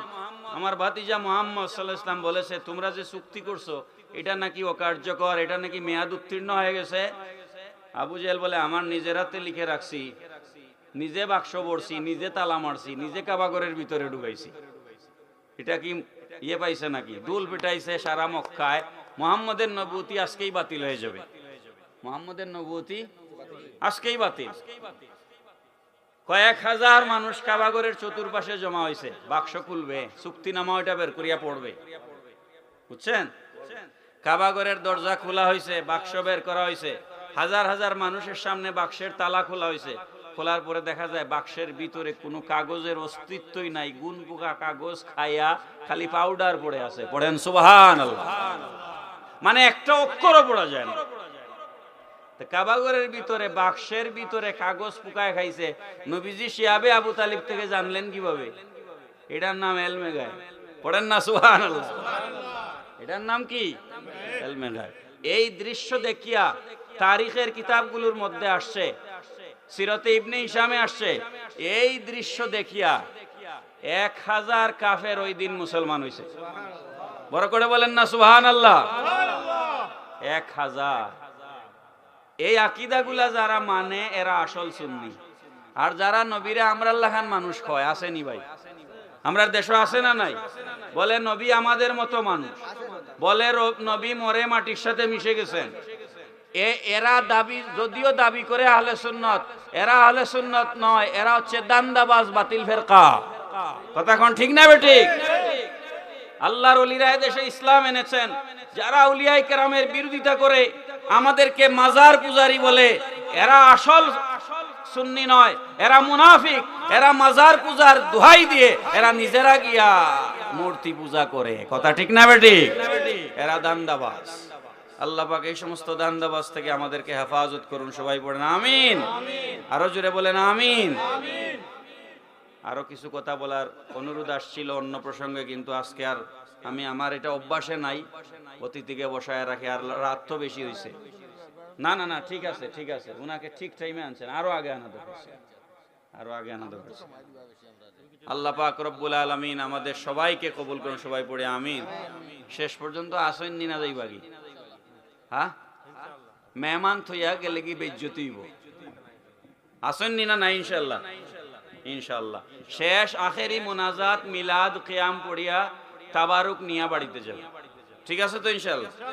আমার ভাতিজা মোহাম্মদ সাল্লাল্লাহু আলাইহি ওয়াসাল্লাম বলেছে তোমরা যে চুক্তি করছো এটা নাকি অকার্যকর, এটা নাকি মেয়াদ উত্তীর্ণ হয়ে গেছে। আবু জেহেল বলে, আমার নিজের হাতে লিখে রাখছি, নিজে বাক্স ভরছি, নিজে তালা মারছি, নিজে কাবাগরের ভিতরে ঢুকাইছি, এটা কি ইয়ে পাইছে নাকি? দুল পিটাইছে সারা মক্কায়। মুহাম্মদের নবুয়তি আজকেই বাতিল হয়ে যাবে, মুহাম্মদের নবুয়তি আজকেই বাতিল। কয়েক হাজার মানুষ কাবাগরের চতুর্পাশে জমা হয়েছে, বাক্স খুলবে, চুক্তিনামা ওইটা বের করিয়া পড়বে, বুঝছেন? কাবাগরের দরজা খোলা হয়েছে, বাক্স বের করা হয়েছে, হাজার হাজার মানুষের সামনে বাক্সের তালা খোলা হয়েছে। খোলার পরে দেখা যায় বাক্সের ভিতরে কোনো কাগজের অস্তিত্বই নাই, গুন পোকা কাগজ খাইয়া খালি পাউডার পড়ে আছে। পড়েন সুবহানাল্লাহ। মানে একটা অক্ষরও পড়া যায় না। কাবাগরের ভিতরে, বাক্সের ভিতরে কাগজ পোকায় খাইছে। নবীজি শিয়াবে আবু তালিব থেকে জানলেন কিভাবে? এটার নাম এলমে গায়েব। পড়েন না সুবহানাল্লাহ। এটার নাম কি? এলমে গায়েব। এই দৃশ্য দেখিয়া তারিখের কিতাবগুলোর মধ্যে আসছে, সিরাতে ইবনে হিশামে আসছে, এই দৃশ্য দেখিয়া 1000 কাফের ওই দিন মুসলমান হইছে। বড় করে বলেন না সুবহানাল্লাহ। 1000। এই আকীদাগুলা যারা মানে এরা আসল সুন্নি। আর যারা নবীরে আমরাল্লাহ খান মানুষ কয়, আসেনি ভাই? আমরার দেশে আছে না নাই? বলে নবী আমাদের মতো মানুষ, বলে নবী মরে মাটির সাথে মিশে গেছেন। এরা দাবি, যদিও দাবি করে আহলে সুন্নত, এরা আহলে সুন্নত নয়, এরা হচ্ছে দান্দাবাজ বাতিল ফেরকা। কথা কোন ঠিক না বেঠিক? আল্লাহর ওলিরা দেশে ইসলাম এনেছেন, যারা আউলিয়ায়ে কেরামের বিরোধিতা করে আমাদেরকে মাজার পূজারি বলে, এরা আসল সুন্নি নয়, এরা মুনাফিক। এরা মাজার পূজার দোহাই দিয়ে এরা নিজেরা গিয়া মূর্তি পূজা করে। কথা ঠিক না বেঠিক? এরা দান্দাবাজ। আল্লাহ পাক এই সমস্ত দান্দাবাজ থেকে আমাদেরকে হেফাজত করুন। সবাই পড়েন আমিন। আরো জোরে বলেন আমিন। আরো কিছু কথা বলার অনুরোধ আসছিল অন্য প্রসঙ্গে, কিন্তু আজকে আর আমি, আমার এটা অভ্যাসে নাই অতিথিকে বসায় রাখি, আর রাত তো বেশি হয়েছে। না না না, ঠিক আছে ঠিক আছে, উনাকে ঠিক টাইমে আনছেন, আরো আগে আনা দরকার, আরো আগে আনা দরকার। আল্লাহ পাক রব্বুল আলামিন আমাদের সবাইকে কবুল করুন। সবাই পড়ে আমিন। শেষ পর্যন্ত আসেন নি না যাইবাগি? হ্যাঁ, মেহমান থইয়া গেলে কি বেজ্জতি হইব? আসেন নি না? ইনশাআল্লাহ ইনশাআল্লাহ। শেষ আখেরি মুনাজাত মিলাদ কিয়াম পড়িয়া তাবারুক নিয়া বাড়িতে যাব। ঠিক আছে তো ইনশাআল্লাহ?